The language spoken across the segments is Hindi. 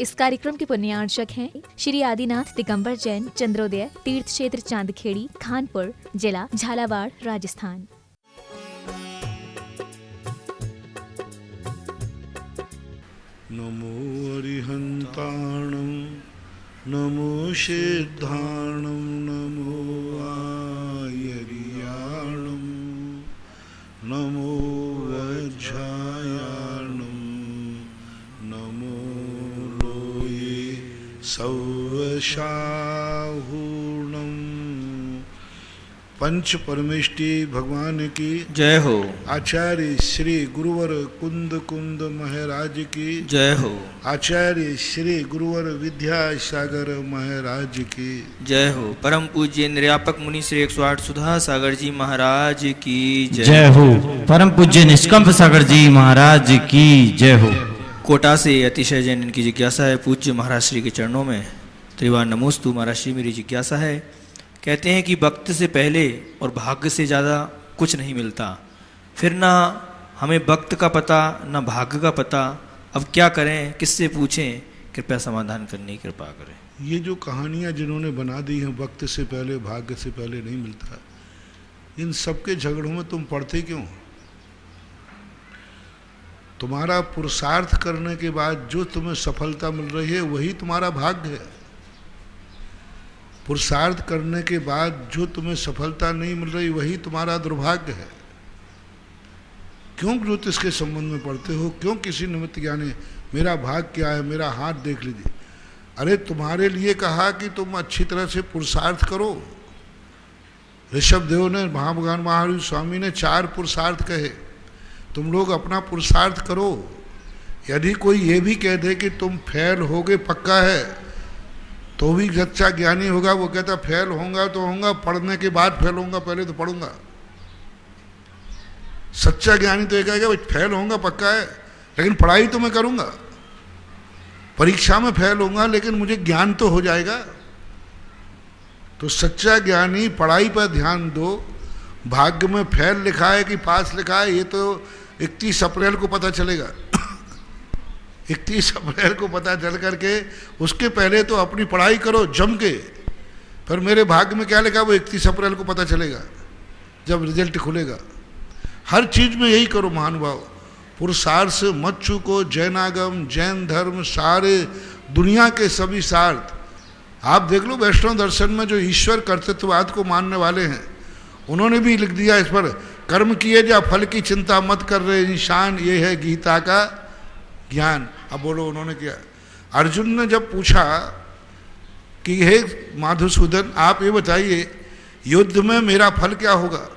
इस कार्यक्रम के पुण्यार्चक हैं श्री आदिनाथ दिगंबर जैन चंद्रोदय तीर्थ क्षेत्र चांदखेड़ी खानपुर जिला झालावाड़ राजस्थान। नमो अरिहंताणं नमो सिद्धाणं नमो आयर्याणं नमो वज्रायाणं नमो लोये सौवशाहूणं। पंच परमेष्टि भगवान की जय हो। आचार्य श्री गुरुवर कुंद कुंद महाराज की जय हो। आचार्य श्री गुरुवर विद्यासागर महाराज की जय हो। परम पूज्य निर्यापक मुनि श्री 108 सुधा सागर जी महाराज की जय हो। परम पूज्य निष्कंप सागर जी महाराज की जय हो। कोटा से अतिशय जैन इनकी जिज्ञासा है, पूज्य महाराज श्री के चरणों में त्रिवार नमोस्तु। महाराज श्री मेरी जिज्ञासा है, कहते हैं कि वक्त से पहले और भाग्य से ज़्यादा कुछ नहीं मिलता, फिर ना हमें वक्त का पता ना भाग्य का पता, अब क्या करें, किससे पूछें, कृपया समाधान करने की कृपा करें। ये जो कहानियाँ जिन्होंने बना दी हैं वक्त से पहले भाग्य से पहले नहीं मिलता, इन सबके झगड़ों में तुम पड़ते क्यों? तुम्हारा पुरुषार्थ करने के बाद जो तुम्हें सफलता मिल रही है वही तुम्हारा भाग्य है। पुरुषार्थ करने के बाद जो तुम्हें सफलता नहीं मिल रही वही तुम्हारा दुर्भाग्य है। क्यों ज्योतिष के संबंध में पढ़ते हो? क्यों किसी निमित्त ज्ञानी मेरा भाग्य क्या है, मेरा हाथ देख लीजिए? अरे तुम्हारे लिए कहा कि तुम अच्छी तरह से पुरुषार्थ करो। ऋषभ देव ने, महाभगवान महावीर स्वामी ने 4 पुरुषार्थ कहे, तुम लोग अपना पुरुषार्थ करो। यदि कोई ये भी कह दे कि तुम फेल होगे पक्का है तो भी सच्चा ज्ञानी होगा। वो कहता फेल होऊंगा तो होऊंगा, पढ़ने के बाद फेल होऊंगा, पहले तो पढ़ूंगा। सच्चा ज्ञानी तो ये कहेगा भाई फेल होऊंगा पक्का है, लेकिन पढ़ाई तो मैं करूंगा। परीक्षा में फेल होऊंगा लेकिन मुझे ज्ञान तो हो जाएगा। तो सच्चा ज्ञानी पढ़ाई पर ध्यान दो। भाग्य में फेल लिखा है कि पास लिखा है ये तो 31 अप्रैल को पता चलेगा। 31 अप्रैल को पता चल करके उसके पहले तो अपनी पढ़ाई करो जम के, फिर मेरे भाग्य में क्या लिखा वो 31 अप्रैल को पता चलेगा जब रिजल्ट खुलेगा। हर चीज में यही करो महानुभाव, पुरुषार्थ से मत चूको। जैनागम, जैन धर्म, सारे दुनिया के सभी शास्त्र आप देख लो। वैष्णव दर्शन में जो ईश्वर कर्तृत्ववाद को मानने वाले हैं उन्होंने भी लिख दिया इस पर, कर्म किए जा फल की चिंता मत कर रहे इंसान, ये है गीता का ज्ञान। अब बोलो उन्होंने किया। अर्जुन ने जब पूछा कि हे मधुसूदन आप ये बताइए युद्ध में मेरा फल क्या होगा,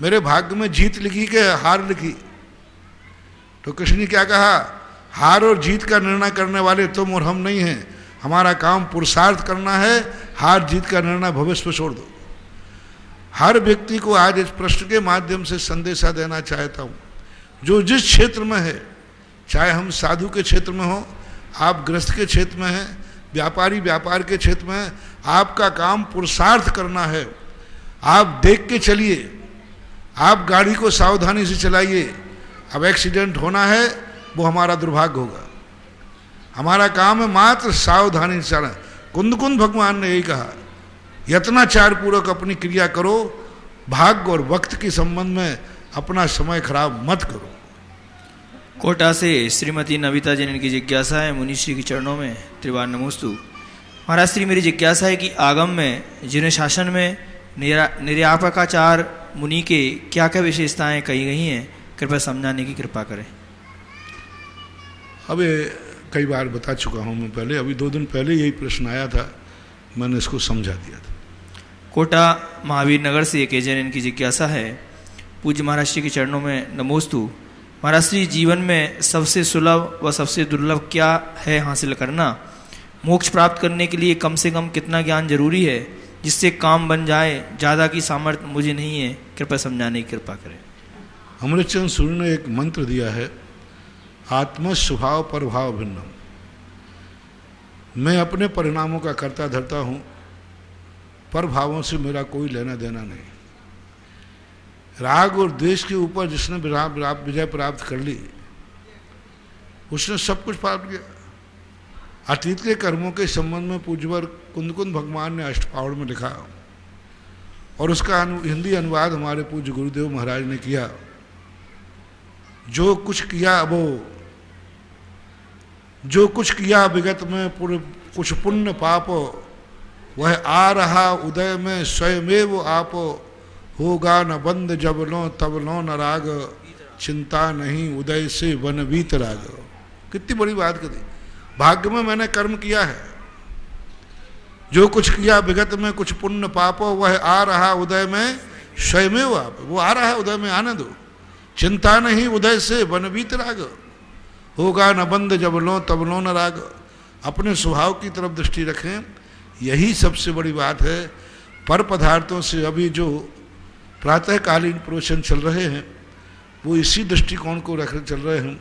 मेरे भाग्य में जीत लिखी कि हार लिखी? तो कृष्ण ने क्या कहा, हार और जीत का निर्णय करने वाले तुम और हम नहीं हैं, हमारा काम पुरुषार्थ करना है, हार जीत का निर्णय भविष्य पर छोड़ दो। हर व्यक्ति को आज इस प्रश्न के माध्यम से संदेशा देना चाहता हूँ, जो जिस क्षेत्र में है, चाहे हम साधु के क्षेत्र में हो, आप गृहस्थ के क्षेत्र में हैं, व्यापारी व्यापार के क्षेत्र में है, आपका काम पुरुषार्थ करना है। आप देख के चलिए, आप गाड़ी को सावधानी से चलाइए। अब एक्सीडेंट होना है वो हमारा दुर्भाग्य होगा। हमारा काम है मात्र सावधानी से चलना। कुंद कुंद भगवान ने यही कहा, यत्नाचार पूर्वक अपनी क्रिया करो, भाग्य और वक्त के संबंध में अपना समय खराब मत करो। कोटा से श्रीमती नविता जैन इनकी जिज्ञासा है, मुनि श्री के चरणों में त्रिवार नमोस्तु। महाराज श्री मेरी जिज्ञासा है कि आगम में जिन्हें शासन में निर्यापकाचार मुनि के क्या क्या विशेषताएं कही गई हैं, कृपया समझाने की कृपा करें। अब कई बार बता चुका हूँ मैं पहले, अभी 2 दिन पहले यही प्रश्न आया था, मैंने इसको समझा दिया था। कोटा महावीर नगर से एक जैन इनकी जिज्ञासा है, पूज्य महाराज श्री के चरणों में नमोस्तु। महाराज श्री जीवन में सबसे सुलभ व सबसे दुर्लभ क्या है हासिल करना? मोक्ष प्राप्त करने के लिए कम से कम कितना ज्ञान जरूरी है जिससे काम बन जाए? ज़्यादा की सामर्थ्य मुझे नहीं है, कृपया समझाने की कृपा करें। अमृतचंद सूर्य ने एक मंत्र दिया है, आत्म स्वभाव प्रभाव भिन्नम। मैं अपने परिणामों का कर्ता धरता हूँ, पर भावों से मेरा कोई लेना देना नहीं। राग और द्वेष के ऊपर जिसने विजय प्राप्त कर ली उसने सब कुछ प्राप्त किया। अतीत के कर्मों के संबंध में पूज्यवर कुंदकुंद भगवान ने अष्टपावड़ में लिखा और उसका हिंदी अनुवाद हमारे पूज्य गुरुदेव महाराज ने किया। जो कुछ किया विगत में कुछ पुण्य पाप, वह आ रहा उदय में स्वयमेव आप, होगा न बंद जब लो तब लो न राग, चिंता नहीं उदय से वन बीत राग। कितनी बड़ी बात करी। भाग्य में मैंने कर्म किया है, जो कुछ किया विगत में कुछ पुण्य पाप, वह आ रहा उदय में स्वयमेव आप, वो आ रहा है उदय में, आने दो। चिंता नहीं उदय से वन बीत राग, होगा न बंद जब लो तब लो न राग। अपने स्वभाव की तरफ दृष्टि रखें, यही सबसे बड़ी बात है। पर पदार्थों से अभी जो प्रातःकालीन प्रवचन चल रहे हैं वो इसी दृष्टिकोण को रख चल रहे हैं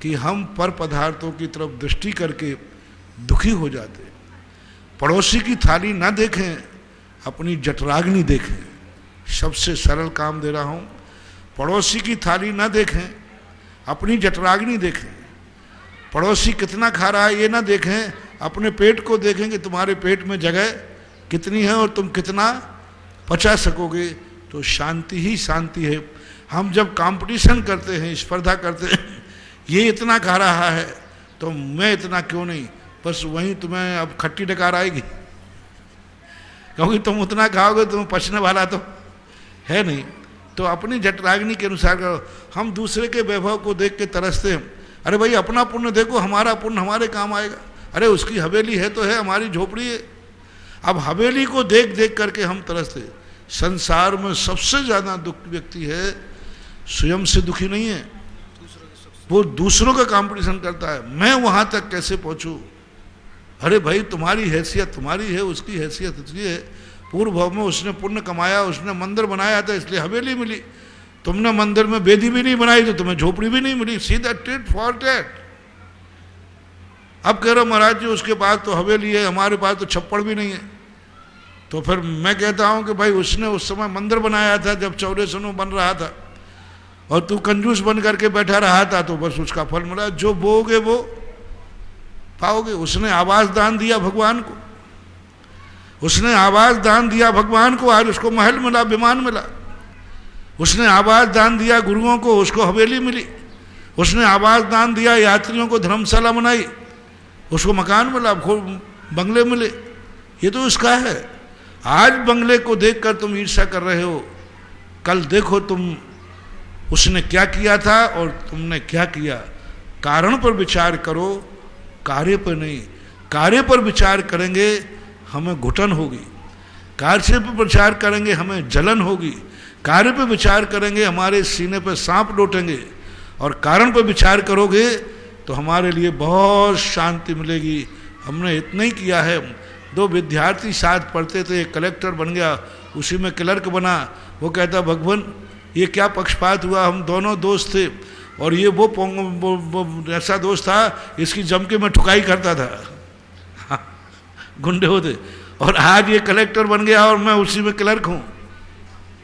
कि हम पर पदार्थों की तरफ दृष्टि करके दुखी हो जाते। पड़ोसी की थाली ना देखें, अपनी जठराग्नि देखें। सबसे सरल काम दे रहा हूँ, पड़ोसी की थाली ना देखें, अपनी जठराग्नि देखें। पड़ोसी कितना खा रहा है ये ना देखें, अपने पेट को देखें कि तुम्हारे पेट में जगह कितनी है और तुम कितना पचा सकोगे, तो शांति ही शांति है। हम जब कंपटीशन करते हैं, स्पर्धा करते हैं, ये इतना खा रहा है तो मैं इतना क्यों नहीं, बस वहीं तुम्हें अब खट्टी डकार आएगी, क्योंकि तुम उतना खाओगे तुम्हें पचने वाला तो है नहीं। तो अपनी जठराग्नि के अनुसार करो। हम दूसरे के वैभव को देख के तरसते हैं, अरे भाई अपना पुण्य देखो, हमारा पुण्य हमारे काम आएगा। अरे उसकी हवेली है तो है, हमारी झोपड़ी है। अब हवेली को देख देख करके हम तरसते। संसार में सबसे ज़्यादा दुख व्यक्ति है स्वयं से दुखी नहीं है, वो दूसरों का कंपटीशन करता है, मैं वहाँ तक कैसे पहुँचूँ। अरे भाई तुम्हारी हैसियत तुम्हारी है, उसकी हैसियत उसकी है। पूर्व भाव में उसने पुण्य कमाया, उसने मंदिर बनाया था इसलिए हवेली मिली, तुमने मंदिर में बेदी भी नहीं बनाई तो तुम्हें झोपड़ी भी नहीं मिली। सीधा टिट फॉर टैट। अब कह रहे महाराज जी उसके पास तो हवेली है, हमारे पास तो छप्पड़ भी नहीं है। तो फिर मैं कहता हूँ कि भाई उसने उस समय मंदिर बनाया था जब 1400 बन रहा था, और तू कंजूस बन करके बैठा रहा था, तो बस उसका फल मिला। जो बोओगे वो पाओगे। उसने आवास दान दिया भगवान को, उसने आवास दान दिया भगवान को, आज उसको महल मिला, विमान मिला। उसने आवास दान दिया गुरुओं को, उसको हवेली मिली। उसने आवास दान दिया यात्रियों को, धर्मशाला बनाई, उसको मकान मिला, बंगले मिले। ये तो उसका है। आज बंगले को देखकर तुम ईर्ष्या कर रहे हो, कल देखो तुम उसने क्या किया था और तुमने क्या किया। कारण पर विचार करो, कार्य पर नहीं। कार्य पर विचार करेंगे हमें घुटन होगी, कार्य पर विचार करेंगे हमें जलन होगी, कार्य पर विचार करेंगे हमारे सीने पर सांप लौटेंगे, और कारण पर विचार करोगे तो हमारे लिए बहुत शांति मिलेगी। हमने इतना ही किया है। 2 विद्यार्थी साथ पढ़ते थे, एक कलेक्टर बन गया, उसी में क्लर्क बना। वो कहता भगवान ये क्या पक्षपात हुआ, हम दोनों दोस्त थे और ये वो ऐसा दोस्त था इसकी जम के मैं ठुकाई करता था, गुंडे होते, और आज ये कलेक्टर बन गया और मैं उसी में क्लर्क हूँ।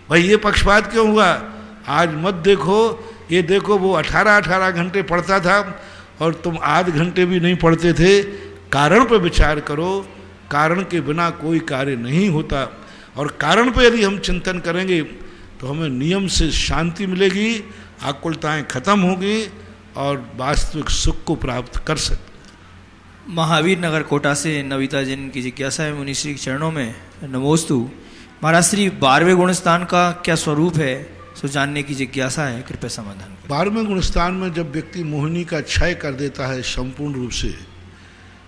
भाई ये पक्षपात क्यों हुआ? आज मत देखो, ये देखो वो 18 घंटे पढ़ता था और तुम आध घंटे भी नहीं पढ़ते थे। कारण पर विचार करो, कारण के बिना कोई कार्य नहीं होता, और कारण पर यदि हम चिंतन करेंगे तो हमें नियम से शांति मिलेगी, आकुलताएं खत्म होगी और वास्तविक सुख को प्राप्त कर सकते। महावीर नगर कोटा से नविता जैन की जिज्ञासा है मुनि श्री के चरणों में नमोस्तु। महाराज श्री 12वें गुणस्थान का क्या स्वरूप है सो जानने की जिज्ञासा है, कृपया समाधान करें। 12वें गुणस्थान में जब व्यक्ति मोहिनी का क्षय कर देता है संपूर्ण रूप से,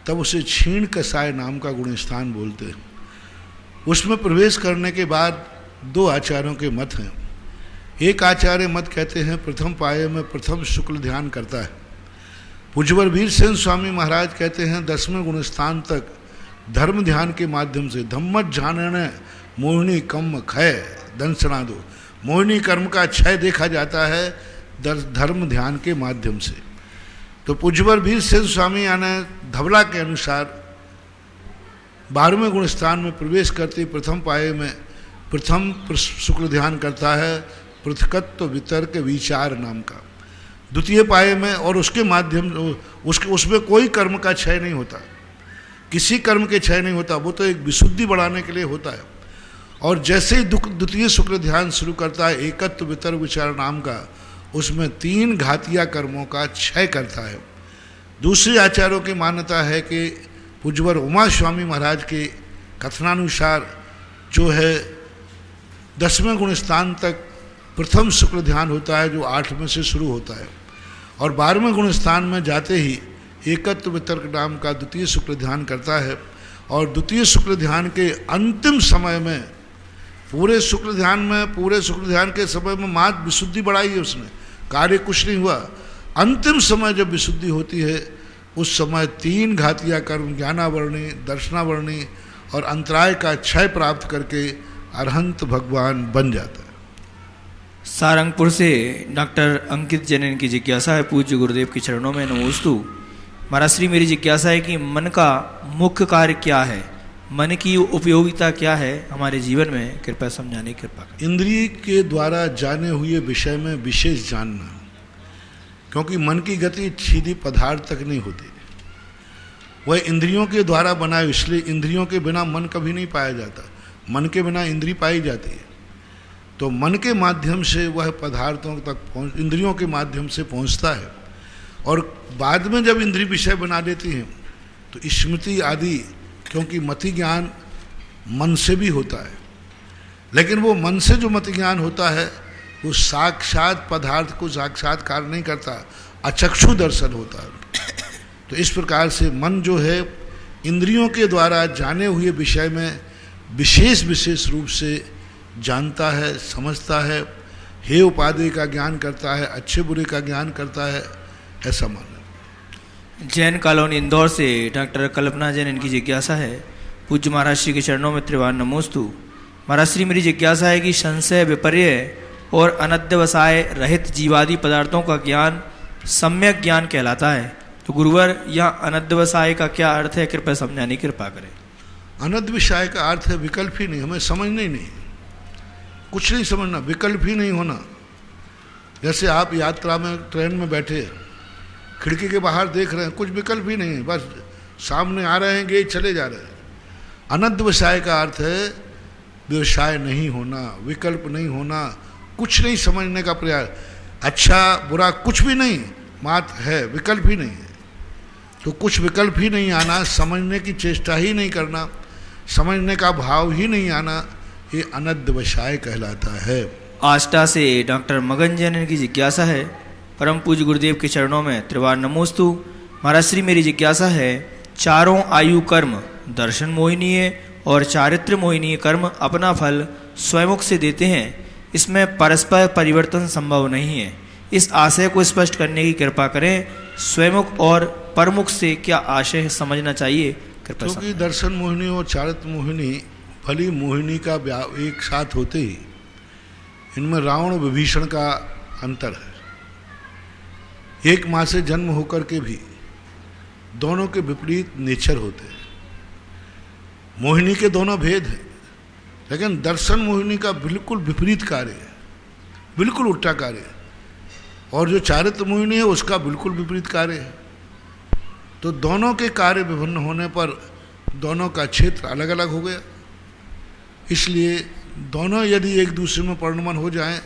तब उसे क्षीण कसाय नाम का गुणस्थान बोलते हैं। उसमें प्रवेश करने के बाद 2 आचार्यों के मत हैं। एक आचार्य मत कहते हैं प्रथम पाये में प्रथम शुक्ल ध्यान करता है। पूज्यवर वीरसेन स्वामी महाराज कहते हैं 10वें गुणस्थान तक धर्म ध्यान के माध्यम से धम्मत जानने मोहिनी कम क्षय दंसना दो, मोहिनी कर्म का क्षय देखा जाता है धर्म ध्यान के माध्यम से। तो पूज्यवर वीरसेन स्वामी यानी धवला के अनुसार 12वें गुणस्थान में प्रवेश करते प्रथम पाये में प्रथम शुक्ल ध्यान करता है पृथकत्व वितर्क विचार नाम का। द्वितीय पाये में और उसके माध्यम उसमें कोई कर्म का क्षय नहीं होता, किसी कर्म के क्षय नहीं होता, वो तो एक विशुद्धि बढ़ाने के लिए होता है। और जैसे ही द्वितीय शुक्ल ध्यान शुरू करता है एकत्व वितर विचार नाम का, उसमें 3 घातिया कर्मों का क्षय करता है। दूसरे आचार्यों की मान्यता है कि पूज्यवर उमा स्वामी महाराज के कथनानुसार जो है 10वें गुण स्थान तक प्रथम शुक्ल ध्यान होता है, जो 8वें से शुरू होता है, और 12वें गुण स्थान में जाते ही एकत्व वितर्क नाम का द्वितीय शुक्ल ध्यान करता है। और द्वितीय शुक्ल ध्यान के अंतिम समय में पूरे शुक्ल ध्यान के समय में मात्र विशुद्धि बढ़ाई है उसने, कार्य कुछ नहीं हुआ। अंतिम समय जब विशुद्धि होती है उस समय 3 घातिया कर्म ज्ञानावरणी, दर्शनावरणी और अंतराय का क्षय प्राप्त करके अरहंत भगवान बन जाता है। सारंगपुर से डॉक्टर अंकित जैन की जिज्ञासा है, पूज्य गुरुदेव के चरणों में नमोस्तु। महाराज श्री, मेरी जिज्ञासा है कि मन का मुख्य कार्य क्या है, मन की उपयोगिता क्या है हमारे जीवन में, कृपया समझाने की कृपा करें। इंद्रिय के द्वारा जाने हुए विषय में विशेष जानना, क्योंकि मन की गति सीधी पदार्थ तक नहीं होती, वह इंद्रियों के द्वारा बना है, इसलिए इंद्रियों के बिना मन कभी नहीं पाया जाता, मन के बिना इंद्रिय पाई जाती है। तो मन के माध्यम से वह पदार्थों तक इंद्रियों के माध्यम से पहुंचता है, और बाद में जब इंद्रिय विषय बना देती हैं तो स्मृति आदि, क्योंकि मति ज्ञान मन से भी होता है, लेकिन वो मन से जो मति ज्ञान होता है वो साक्षात पदार्थ को साक्षात्कार नहीं करता, अचक्षु दर्शन होता है। तो इस प्रकार से मन जो है इंद्रियों के द्वारा जाने हुए विषय में विशेष रूप से जानता है, समझता है, हे उपाधि का ज्ञान करता है, अच्छे बुरे का ज्ञान करता है, ऐसा मानना। जैन कॉलोनी इंदौर से डॉक्टर कल्पना जैन, इनकी जिज्ञासा है, पूज्य महाराज श्री के चरणों में त्रिवार नमोस्तु। महाराज श्री, मेरी जिज्ञासा है कि संशय, विपर्य और अनध्यवसाय रहित जीवादि पदार्थों का ज्ञान सम्यक ज्ञान कहलाता है, तो गुरुवर यहाँ अनध्यवसाय का क्या अर्थ है, कृपया समझाने की कृपा करें। अनध्यवसाय का अर्थ है विकल्प ही नहीं, हमें समझना ही नहीं, कुछ नहीं समझना, विकल्प ही नहीं होना। जैसे आप यात्रा में ट्रेन में बैठे, खिड़की के बाहर देख रहे हैं, कुछ विकल्प ही नहीं है, बस सामने आ रहे हैं, गेट चले जा रहे हैं। अनध्यवसाय का अर्थ है व्यवसाय नहीं होना, विकल्प नहीं होना, कुछ नहीं समझने का प्रयास, अच्छा बुरा कुछ भी नहीं, मात्र है, विकल्प ही नहीं है। तो कुछ विकल्प ही नहीं आना, समझने की चेष्टा ही नहीं करना, समझने का भाव ही नहीं आना, ये अनध्यवसाय कहलाता है। आष्टा से डॉक्टर मगन जैन की जिज्ञासा है, परम पूज्य गुरुदेव के चरणों में त्रिवार नमोस्तु। महाराज श्री, मेरी जिज्ञासा है, चारों आयु कर्म दर्शन मोहिनीय और चारित्र मोहिनीय कर्म अपना फल स्वयमुख से देते हैं, इसमें परस्पर परिवर्तन संभव नहीं है, इस आशय को स्पष्ट करने की कृपा करें। स्वयमुख और परमुख से क्या आशय समझना चाहिए, कृपया। क्योंकि दर्शन मोहिनी और चारित्र मोहिनी फली मोहिनी का एक साथ होते ही इनमें रावण विभीषण का अंतर है। एक माँ से जन्म होकर के भी दोनों के विपरीत नेचर होते हैं। मोहिनी के दोनों भेद हैं, लेकिन दर्शन मोहिनी का बिल्कुल विपरीत कार्य है, बिल्कुल उल्टा कार्य है, और जो चारित्र मोहिनी है उसका बिल्कुल विपरीत कार्य है। तो दोनों के कार्य विभिन्न होने पर दोनों का क्षेत्र अलग अलग हो गया। इसलिए दोनों यदि एक दूसरे में परिणमन हो जाएं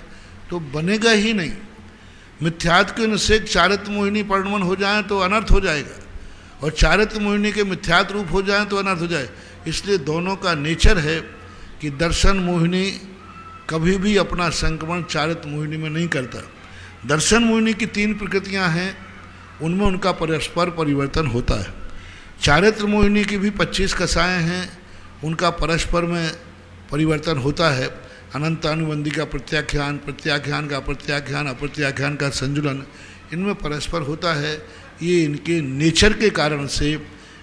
तो बनेगा ही नहीं। मिथ्यात्व के निषेध चारित्र मोहिनी परिणमन हो जाए तो अनर्थ हो जाएगा, और चारित्र मोहिनी के मिथ्यात्व रूप हो जाए तो अनर्थ हो जाए। इसलिए दोनों का नेचर है कि दर्शन मोहिनी कभी भी अपना संक्रमण चारित्र मोहिनी में नहीं करता। दर्शन मोहिनी की 3 प्रकृतियां हैं, उनमें उनका परस्पर परिवर्तन होता है। चारित्र मोहिनी की भी 25 कसाएँ हैं, उनका परस्पर में परिवर्तन होता है। अनंतानुबंधी का प्रत्याख्यान, प्रत्याख्यान का प्रत्याख्यान, अप्रत्याख्यान का संजुलन, इनमें परस्पर होता है। ये इनके नेचर के कारण से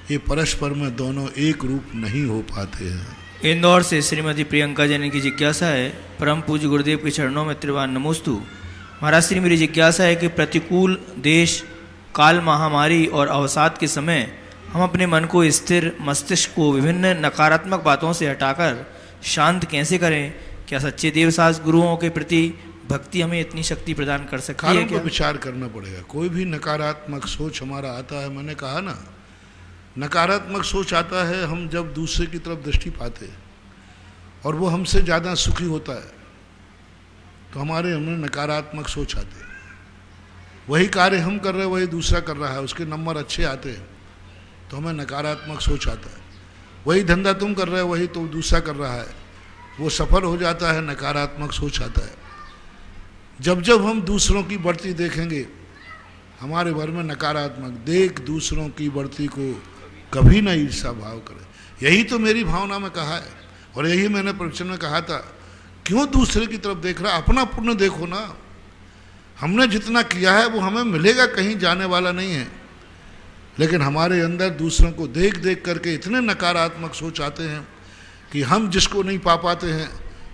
ये परस्पर में दोनों एक रूप नहीं हो पाते हैं। इंदौर से श्रीमती प्रियंका जैन की जिज्ञासा है, परम पूज्य गुरुदेव के चरणों में त्रिवार नमोस्तु। महाराज श्री, मेरी जिज्ञासा है कि प्रतिकूल देश काल, महामारी और अवसाद के समय हम अपने मन को स्थिर, मस्तिष्क को विभिन्न नकारात्मक बातों से हटाकर शांत कैसे करें? क्या सच्चे देवशास्त्र गुरुओं के प्रति भक्ति हमें इतनी शक्ति प्रदान कर सकती है? कारण पर विचार करना पड़ेगा। कोई भी नकारात्मक सोच हमारा आता है, मैंने कहा ना, नकारात्मक सोच आता है हम जब दूसरे की तरफ दृष्टि पाते हैं और वो हमसे ज़्यादा सुखी होता है तो हमारे हमने नकारात्मक सोच आते हैं। वही कार्य हम कर रहे हैं वही दूसरा कर रहा है, उसके नंबर अच्छे आते हैं तो हमें नकारात्मक सोच आता है। वही धंधा तुम कर रहे हो वही तो दूसरा कर रहा है, वो सफल हो जाता है, नकारात्मक सोच आता है। जब जब हम दूसरों की बढ़ती देखेंगे हमारे घर में नकारात्मक, देख दूसरों की बढ़ती को कभी ना ईर्ष्या भाव करे। यही तो मेरी भावना में कहा है और यही मैंने प्रवचन में कहा था, क्यों दूसरे की तरफ देख रहा, अपना पुण्य देखो ना। हमने जितना किया है वो हमें मिलेगा, कहीं जाने वाला नहीं है। लेकिन हमारे अंदर दूसरों को देख देख करके इतने नकारात्मक सोच आते हैं कि हम जिसको नहीं पा पाते हैं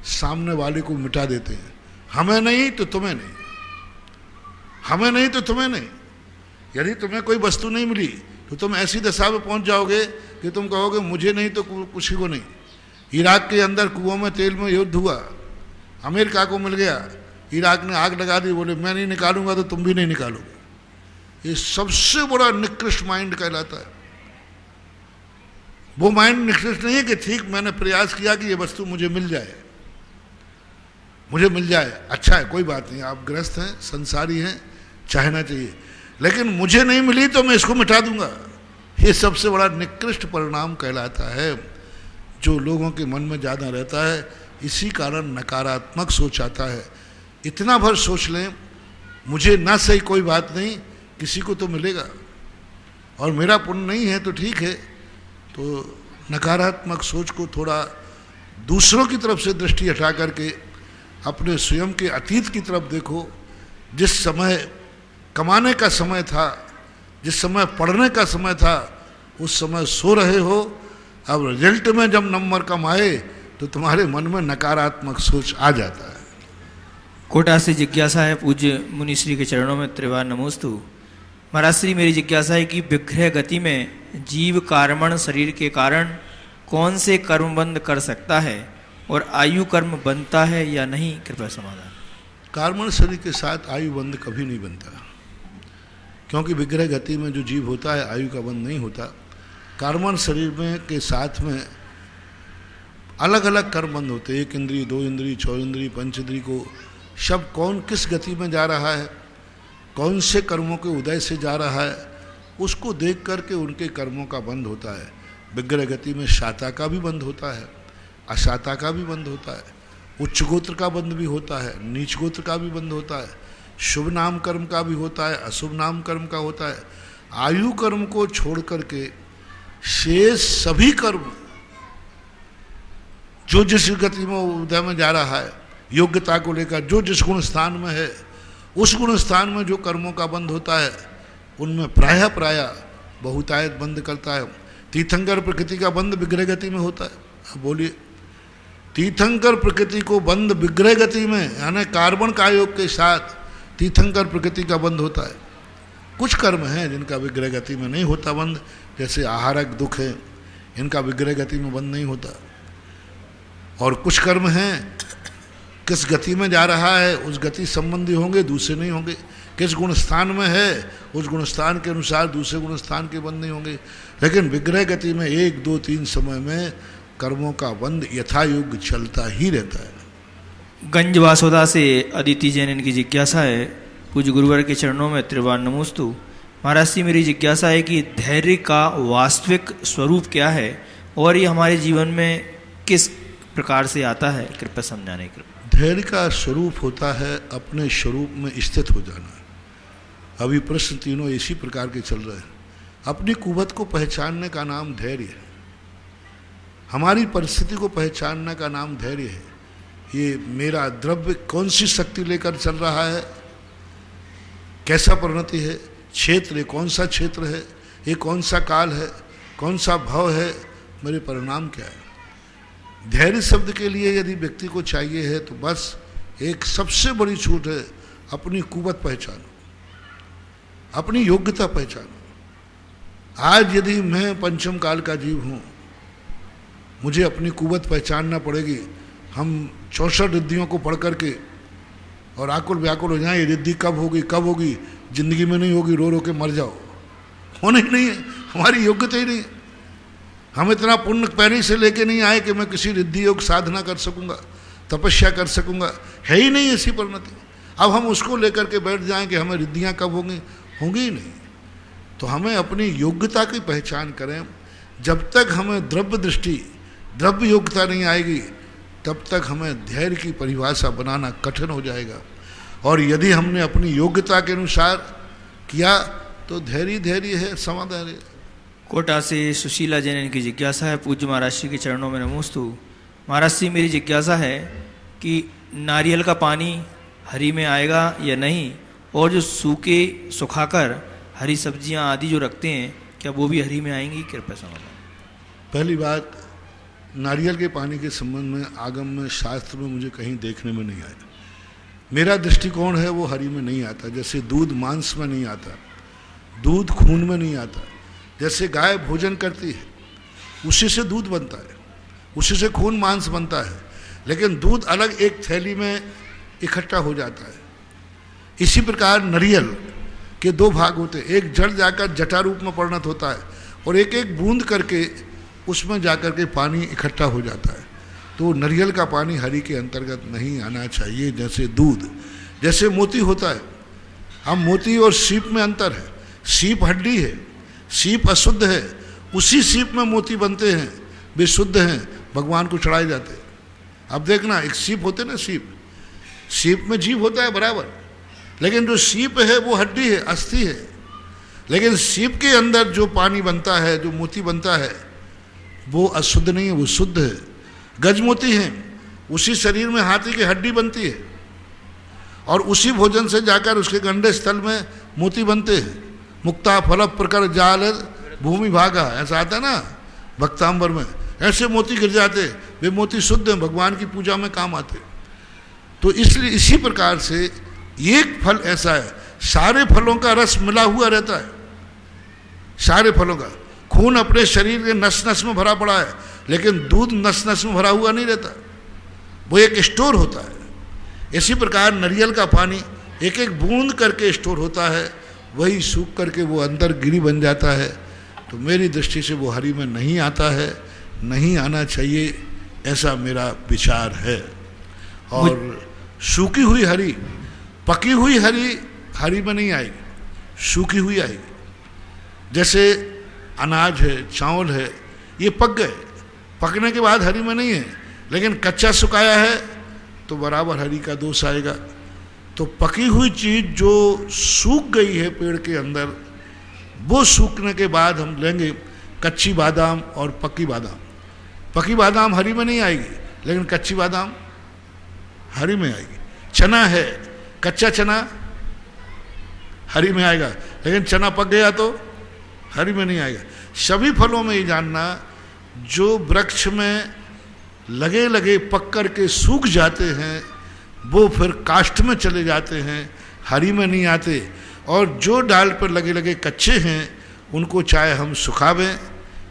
सामने वाले को मिटा देते हैं। हमें नहीं तो तुम्हें नहीं, हमें नहीं तो तुम्हें नहीं। यदि तुम्हें कोई वस्तु नहीं मिली तो तुम ऐसी दशा में पहुंच जाओगे कि तुम कहोगे मुझे नहीं तो किसी को नहीं। इराक के अंदर कुओं में तेल में युद्ध हुआ, अमेरिका को मिल गया, इराक ने आग लगा दी, बोले मैं नहीं निकालूंगा तो तुम भी नहीं निकालोगे। ये सबसे बड़ा निकृष्ट माइंड कहलाता है। वो माइंड निकृष्ट नहीं है कि ठीक मैंने प्रयास किया कि ये वस्तु मुझे मिल जाए, मुझे मिल जाए, अच्छा है कोई बात नहीं, आप गृहस्थ हैं, संसारी हैं, चाहना चाहिए, लेकिन मुझे नहीं मिली तो मैं इसको मिटा दूंगा। ये सबसे बड़ा निकृष्ट परिणाम कहलाता है जो लोगों के मन में ज़्यादा रहता है। इसी कारण नकारात्मक सोच आता है। इतना भर सोच लें मुझे ना सही कोई बात नहीं, किसी को तो मिलेगा और मेरा पुण्य नहीं है तो ठीक है। तो नकारात्मक सोच को थोड़ा दूसरों की तरफ से दृष्टि हटा करके अपने स्वयं के अतीत की तरफ देखो। जिस समय कमाने का समय था, जिस समय पढ़ने का समय था, उस समय सो रहे हो। अब रिजल्ट में जब नंबर कम आए तो तुम्हारे मन में नकारात्मक सोच आ जाता है। कोटा से जिज्ञासा है, पूज्य मुनिश्री के चरणों में त्रिवार नमोस्तु। महाराज श्री, मेरी जिज्ञासा है कि विग्रह गति में जीव कार्मण शरीर के कारण कौन से कर्म बंद कर सकता है और आयु कर्म बनता है या नहीं? कृपया समाधान। कार्मण शरीर के साथ आयु बंद कभी नहीं बनता, क्योंकि विग्रह गति में जो जीव होता है आयु का बंद नहीं होता। कार्मण शरीर में के साथ में अलग अलग कर्म बंद होते हैं, 1 इंद्रिय, 2 इंद्रिय, 6 इंद्रिय, 5 इंद्रिय को शब कौन किस गति में जा रहा है, कौन से कर्मों के उदय से जा रहा है, उसको देख करके उनके कर्मों का बंद होता है। विग्रह गति में शाता का भी बंद होता है, अशाता का भी बंद होता है, उच्च गोत्र का बंद भी होता है, नीच गोत्र का भी बंद होता है, शुभ नाम कर्म का भी होता है, अशुभ नाम कर्म का होता है। आयु कर्म को छोड़ करके शेष सभी कर्म जो जिस गति में उदय में जा रहा है, योग्यता को लेकर जो जिस गुण स्थान में है, उस गुण स्थान में जो कर्मों का बंद होता है उनमें प्रायः बहुतायत बंद करता है। तीर्थंकर प्रकृति का बंद विग्रह गति में होता है। अब बोलिए, तीर्थंकर प्रकृति को बंद विग्रह गति में, यानी कार्बन का योग के साथ तीर्थंकर प्रकृति का बंद होता है। कुछ कर्म हैं जिनका विग्रह गति में नहीं होता बंद, जैसे आहारक दुख है, इनका विग्रह गति में बंद नहीं होता। और कुछ कर्म हैं किस गति में जा रहा है उस गति संबंधी होंगे, दूसरे नहीं होंगे। किस गुण स्थान में है उस गुण स्थान के अनुसार दूसरे गुण स्थान के बंद नहीं होंगे। लेकिन विग्रह गति में 1, 2, 3 समय में कर्मों का बंद यथायुग चलता ही रहता है। गंज वासोदा से अदिति जैन, इनकी जिज्ञासा है, पूज्य गुरुवर के चरणों में त्रिवार नमोस्तु। महाराज जी, मेरी जिज्ञासा है कि धैर्य का वास्तविक स्वरूप क्या है और ये हमारे जीवन में किस प्रकार से आता है? कृपया समझाने की। धैर्य का स्वरूप होता है अपने स्वरूप में स्थित हो जाना। अभी प्रश्न तीनों इसी प्रकार के चल रहे हैं। अपनी कुवत को पहचानने का नाम धैर्य है, हमारी परिस्थिति को पहचानने का नाम धैर्य है। ये मेरा द्रव्य कौन सी शक्ति लेकर चल रहा है, कैसा परिणति है, क्षेत्र ये कौन सा क्षेत्र है, ये कौन सा काल है, कौन सा भाव है, मेरे परिणाम क्या है। धैर्य शब्द के लिए यदि व्यक्ति को चाहिए है तो बस एक सबसे बड़ी छूट है, अपनी कुवत पहचानो, अपनी योग्यता पहचानो। आज यदि मैं पंचम काल का जीव हूँ, मुझे अपनी कुवत पहचानना पड़ेगी। हम 64 रिद्धियों को पढ़ करके और आकुल व्याकुल हो जाए, ये रिद्धि कब होगी, ज़िंदगी में नहीं होगी, रो रो के मर जाओ, होने ही नहीं है। हमारी योग्यता ही नहीं है। हम इतना पुण्य पहले से लेके नहीं आए कि मैं किसी रिद्धि योग साधना कर सकूंगा, तपस्या कर सकूंगा, है ही नहीं ऐसी परिणति। अब हम उसको लेकर के बैठ जाएं कि हमें रिद्धियां कब होंगी, होंगी ही नहीं। तो हमें अपनी योग्यता की पहचान करें। जब तक हमें द्रव्य दृष्टि, द्रव्य योग्यता नहीं आएगी, तब तक हमें धैर्य की परिभाषा बनाना कठिन हो जाएगा। और यदि हमने अपनी योग्यता के अनुसार किया तो धैर्य धैर्य है, समाधैर्य। कोटा से सुशीला जैन इनकी जिज्ञासा है, पूज्य महाराज श्री के चरणों में नमोस्तु। महाराज श्री मेरी जिज्ञासा है कि नारियल का पानी हरी में आएगा या नहीं, और जो सूखे सुखाकर हरी सब्जियां आदि जो रखते हैं क्या वो भी हरी में आएंगी? कृपया समझाएं। पहली बात, नारियल के पानी के संबंध में आगम में, शास्त्र में मुझे कहीं देखने में नहीं आया। मेरा दृष्टिकोण है वो हरी में नहीं आता। जैसे दूध मांस में नहीं आता, दूध खून में नहीं आता। जैसे गाय भोजन करती है उसी से दूध बनता है, उसी से खून मांस बनता है, लेकिन दूध अलग एक थैली में इकट्ठा हो जाता है। इसी प्रकार नारियल के दो भाग होते हैं, एक जड़ जाकर जटा रूप में परिणत होता है और एक एक बूंद करके उसमें जाकर के पानी इकट्ठा हो जाता है। तो नारियल का पानी हरि के अंतर्गत नहीं आना चाहिए। जैसे दूध, जैसे मोती होता है, हम मोती और सीप में अंतर है। सीप हड्डी है, सीप अशुद्ध है, उसी सीप में मोती बनते हैं, वे शुद्ध हैं, भगवान को चढ़ाए जाते हैं। अब देखना, एक सीप होते ना, सीप में जीव होता है बराबर, लेकिन जो सीप है वो हड्डी है, अस्थि है। लेकिन सीप के अंदर जो पानी बनता है, जो मोती बनता है, वो अशुद्ध नहीं है, वो शुद्ध है। गजमोती है, उसी शरीर में हाथी की हड्डी बनती है और उसी भोजन से जाकर उसके गंडे स्थल में मोती बनते हैं। मुक्ता फल प्रकर जाल भूमि भागा, ऐसा आता है ना भक्तांबर में, ऐसे मोती गिर जाते, वे मोती शुद्ध हैं, भगवान की पूजा में काम आते। तो इसलिए इसी प्रकार से एक फल ऐसा है, सारे फलों का रस मिला हुआ रहता है। सारे फलों का खून अपने शरीर के नस नस में भरा पड़ा है, लेकिन दूध नस नस में भरा हुआ नहीं रहता, वो एक स्टोर होता है। इसी प्रकार नारियल का पानी एक एक बूंद करके स्टोर होता है, वही सूख करके वो अंदर गिरी बन जाता है। तो मेरी दृष्टि से वो हरी में नहीं आता है, नहीं आना चाहिए, ऐसा मेरा विचार है। और सूखी हुई हरी, पकी हुई हरी हरी में नहीं आएगी, सूखी हुई आएगी। जैसे अनाज है, चावल है, ये पक गए, पकने के बाद हरी में नहीं है, लेकिन कच्चा सुखाया है तो बराबर हरी का दोष आएगा। तो पकी हुई चीज़ जो सूख गई है पेड़ के अंदर, वो सूखने के बाद हम लेंगे कच्ची बादाम और पकी बादाम। पकी बादाम हरी में नहीं आएगी, लेकिन कच्ची बादाम हरी में आएगी। चना है, कच्चा चना हरी में आएगा, लेकिन चना पक गया तो हरी में नहीं आएगा। सभी फलों में ये जानना, जो वृक्ष में लगे लगे पक कर के सूख जाते हैं वो फिर काष्ठ में चले जाते हैं, हरी में नहीं आते। और जो डाल पर लगे लगे कच्चे हैं उनको चाहे हम सुखावें,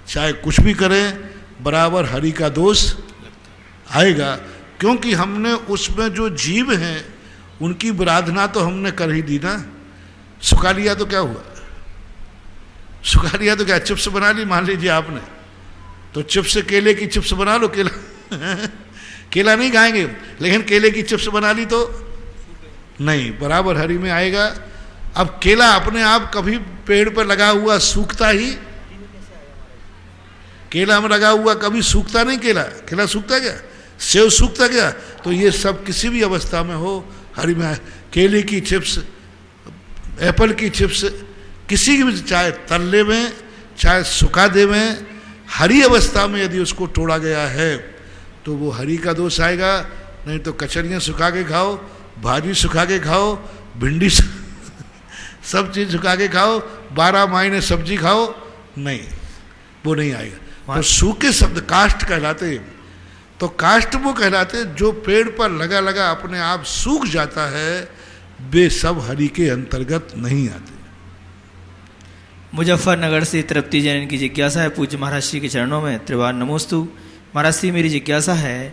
चाहे कुछ भी करें, बराबर हरी का दोष आएगा। क्योंकि हमने उसमें जो जीव हैं उनकी आराधना तो हमने कर ही दी ना। सुखा लिया तो क्या हुआ, सुखा लिया तो क्या, चिप्स बना ली मान लीजिए आपने, तो चिप्स से केले की चिप्स बना लो, केला नहीं खाएंगे, लेकिन केले की चिप्स बना ली तो नहीं, बराबर हरी में आएगा। अब केला अपने आप कभी पेड़ पर लगा हुआ सूखता ही, केला में लगा हुआ कभी सूखता नहीं, केला सूखता क्या, सेव सूखता क्या? तो ये सब किसी भी अवस्था में हो हरी में आए। केले की चिप्स, एप्पल की चिप्स, किसी की भी, चाहे तलने में चाहे सुखा दे में, हरी अवस्था में यदि उसको तोड़ा गया है तो वो हरी का दोष आएगा। नहीं तो कचरियाँ सुखा के खाओ, भाजी सुखा के खाओ, भिंडी सब चीज़ सुखा के खाओ, 12 महीने सब्जी खाओ, नहीं, वो नहीं आएगा। तो सूखे शब्द काष्ठ कहलाते, तो काष्ठ वो कहलाते जो पेड़ पर लगा लगा अपने आप सूख जाता है, वे सब हरि के अंतर्गत नहीं आते। मुजफ्फरनगर से तृप्ति जैन की जिज्ञासा है, पूज्य महाराज श्री के चरणों में त्रिवार नमोस्तु। महाराज श्री मेरी जिज्ञासा है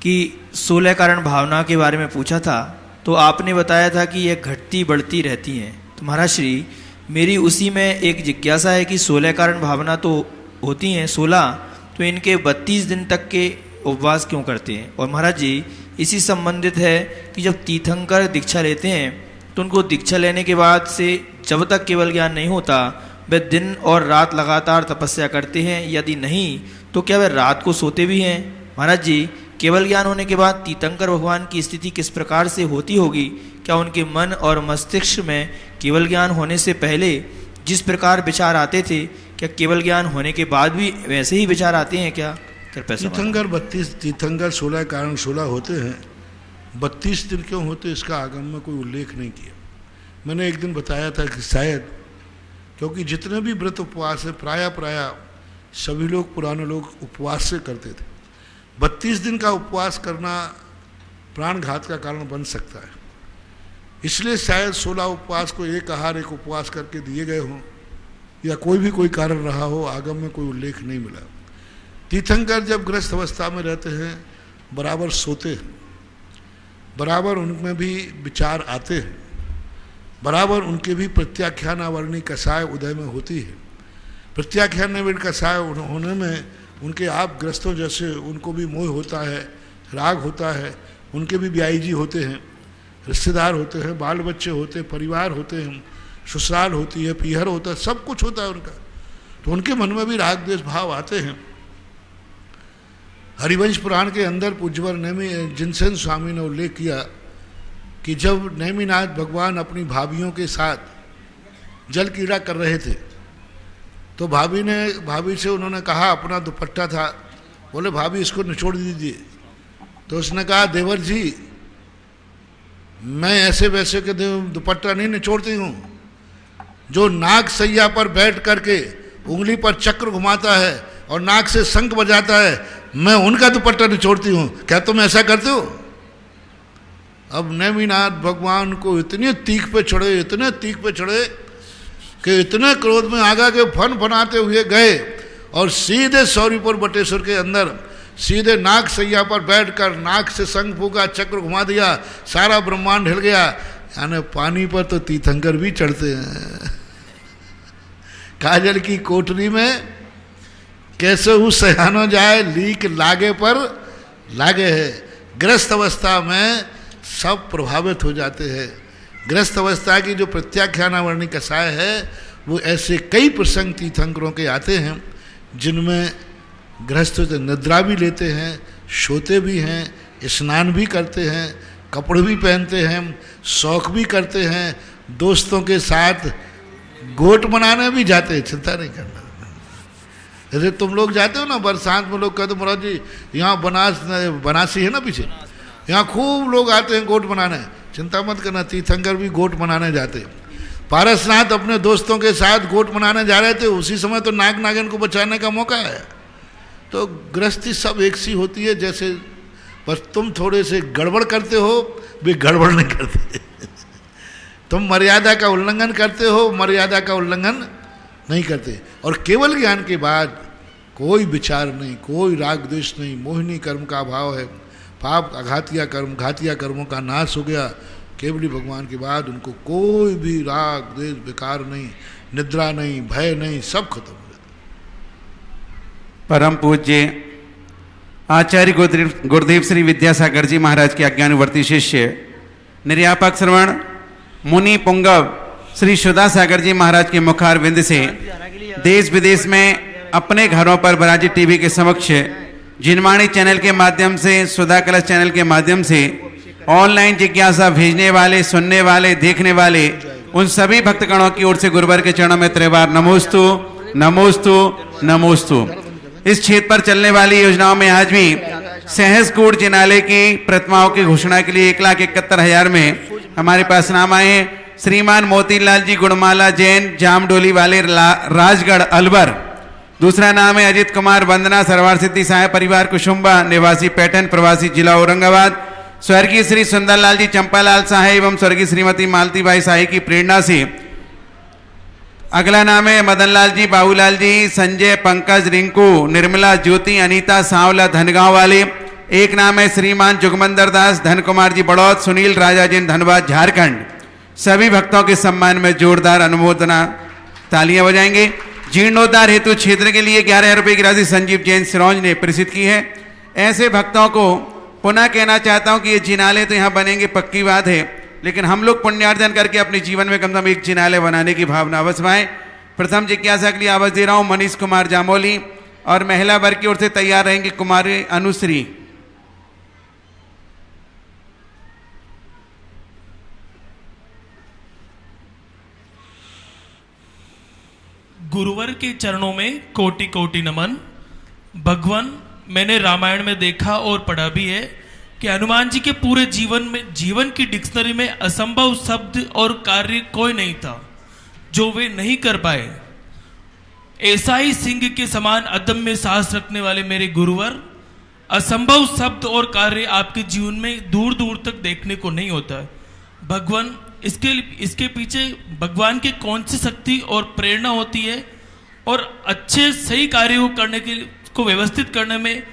कि 16 कारण भावना के बारे में पूछा था, तो आपने बताया था कि यह घटती बढ़ती रहती हैं। तो महाराज श्री मेरी उसी में एक जिज्ञासा है कि 16 कारण भावना तो होती हैं 16, तो इनके 32 दिन तक के उपवास क्यों करते हैं? और महाराज जी इसी संबंधित है कि जब तीर्थंकर दीक्षा लेते हैं तो उनको दीक्षा लेने के बाद से जब तक केवल ज्ञान नहीं होता वे दिन और रात लगातार तपस्या करते हैं, यदि नहीं तो क्या वे रात को सोते भी हैं? महाराज जी केवल ज्ञान होने के बाद तीर्थंकर भगवान की स्थिति किस प्रकार से होती होगी? क्या उनके मन और मस्तिष्क में केवल ज्ञान होने से पहले जिस प्रकार विचार आते थे, क्या केवल ज्ञान होने के बाद भी वैसे ही विचार आते हैं क्या? तीर्थंकर 32 तीर्थंकर 16 कारण 16 होते हैं। 32 दिन क्यों होते इसका आगम में कोई उल्लेख नहीं किया। मैंने एक दिन बताया था कि शायद क्योंकि जितने भी व्रत उपवास है प्राय सभी लोग पुराने लोग उपवास से करते थे। 32 दिन का उपवास करना प्राणघात का कारण बन सकता है, इसलिए शायद 16 उपवास को एक आहार एक उपवास करके दिए गए हों, या कोई कारण रहा हो, आगम में कोई उल्लेख नहीं मिला। तीर्थंकर जब ग्रस्त अवस्था में रहते हैं बराबर सोते हैं, बराबर उनमें भी विचार आते हैं, बराबर उनके भी प्रत्याख्यानावरणी कषाय उदय में होती है। प्रत्याख्यानावरणी कषाय होने में उनके आप ग्रस्तों जैसे उनको भी मोह होता है, राग होता है, उनके भी ब्याई जी होते हैं, रिश्तेदार होते हैं, बाल बच्चे होते हैं, परिवार होते हैं, ससुराल होती है, पीहर होता है, सब कुछ होता है उनका, तो उनके मन में भी राग द्वेष भाव आते हैं। हरिवंश पुराण के अंदर पूज्यवर नेमी जिनसेन स्वामी ने उल्लेख किया कि जब नेमिनाथ भगवान अपनी भाभियों के साथ जल क्रीड़ा कर रहे थे तो भाभी से उन्होंने कहा, अपना दुपट्टा था, बोले भाभी इसको निचोड़ दीजिए। तो उसने कहा, देवर जी मैं ऐसे वैसे के दुपट्टा नहीं निचोड़ती हूँ, जो नाग सैया पर बैठ करके उंगली पर चक्र घुमाता है और नाक से शंख बजाता है, मैं उनका दुपट्टा निचोड़ती हूँ, क्या तुम ऐसा करते हो? अब नेमिनाथ भगवान को इतने तीख पे चढ़े कि इतने क्रोध में आगा के फन फनाते हुए गए और सीधे सौरीपुर बटेश्वर के अंदर सीधे नाग सैया पर बैठकर नाक से शंख फूका, चक्र घुमा दिया, सारा ब्रह्मांड हिल गया। यानी पानी पर तो तीर्थंकर भी चढ़ते हैं। काजल की कोठरी में कैसे उस सयानो जाए, लीक लागे पर लागे है। ग्रस्त अवस्था में सब प्रभावित हो जाते हैं। ग्रस्त अवस्था की जो प्रत्याख्यानावरणी कषाय है वो ऐसे कई प्रसंग तीर्थंकरों के आते हैं जिनमें गृहस्थ निद्रा भी लेते हैं, सोते भी हैं, स्नान भी करते हैं, कपड़े भी पहनते हैं, शौक भी करते हैं, दोस्तों के साथ गोट मनाने भी जाते हैं। चिंता नहीं करना। जैसे तुम लोग जाते हो ना बरसात में, लोग कहते महाराज जी यहाँ बनासी है ना पीछे, यहाँ खूब लोग आते हैं गोट बनाने। चिंता मत करना, तीर्थंकर भी गोट मनाने जाते। पारसनाथ अपने दोस्तों के साथ गोट मनाने जा रहे थे, उसी समय तो नाग नागिन को बचाने का मौका है। तो गृहस्थी सब एक सी होती है, जैसे बस तुम थोड़े से गड़बड़ करते हो, वे गड़बड़ नहीं करते। तुम मर्यादा का उल्लंघन करते हो, मर्यादा का उल्लंघन नहीं करते। और केवल ज्ञान के बाद कोई विचार नहीं, कोई राग द्वेष नहीं, मोहिनी कर्म का अभाव है, पाप घातिया कर्मों का नाश हो गया। केवली भगवान के बाद उनको कोई भी राग द्वेष विकार नहीं, निद्रा नहीं, भय नहीं, सब खत्म हो जाता। परम पूज्य आचार्य गुरुदेव श्री विद्यासागर जी महाराज के अज्ञानुवर्ती शिष्य निर्यापक श्रवण मुनि पुंगव श्री सुधा सागर जी महाराज के मुखार विंद से देश विदेश में अपने घरों पर बराजी टीवी के समक्ष जिनवाणी चैनल के माध्यम से, सुधा कलश चैनल के माध्यम से ऑनलाइन जिज्ञासा भेजने वाले, सुनने वाले, देखने वाले उन सभी भक्तगणों की ओर से गुरुवर के चरणों में त्रिवार नमोस्तु नमोस्तु नमोस्तु। इस क्षेत्र पर चलने वाली योजनाओं में आज भी सहसकूट जिनालय की प्रतिमाओं की घोषणा के लिए 1,71,000 में हमारे पास नाम आए। श्रीमान मोतीलाल जी गुणमाला जैन, जामडोली वाले, राजगढ़ अलवर। दूसरा नाम है अजित कुमार वंदना, सरवार सिद्धि साय परिवार कुशुम्बा, निवासी पैटर्न, प्रवासी जिला औरंगाबाद। स्वर्गीय श्री सुंदरलाल जी चंपालाल साहे एवं स्वर्गीय श्रीमती मालतीबाई साहे की प्रेरणा से। अगला नाम है मदनलाल जी, बाबूलाल जी, संजय, पंकज, रिंकू, निर्मला, ज्योति, अनीता सांवला धनगांव वाले। एक नाम है श्रीमान जुगमंदर दास, धन कुमार जी बड़ौद, सुनील राजा जैन धनबाद झारखंड। सभी भक्तों के सम्मान में जोरदार अनुमोदना तालियां बजाएंगे। जीर्णोद्धार हेतु क्षेत्र के लिए 11,000 रुपए की राशि संजीव जैन सिरौंज ने प्रेषित की है। ऐसे भक्तों को पुनः कहना चाहता हूं कि ये जिनालय तो यहाँ बनेंगे, पक्की बात है, लेकिन हम लोग पुण्यार्जन करके अपने जीवन में कम से कम एक जिनालय बनाने की भावना अवश्य पाएं। प्रथम जिज्ञासा के लिए आवाज दे रहा हूं मनीष कुमार जामोली, और महिला वर्ग की ओर से तैयार रहेंगे कुमारी अनुश्री। गुरुवर के चरणों में कोटि कोटि नमन। भगवान, मैंने रामायण में देखा और पढ़ा भी है कि हनुमान जी के पूरे जीवन की डिक्शनरी में असंभव शब्द और कार्य कोई नहीं था जो वे नहीं कर पाए। ऐसा ही सिंह के समान अदम्य साहस रखने वाले मेरे गुरुवर, असंभव शब्द और कार्य आपके जीवन में दूर दूर तक देखने को नहीं होता है। भगवान, इसके पीछे भगवान की कौन सी शक्ति और प्रेरणा होती है, और अच्छे सही कार्यों को करने को व्यवस्थित करने में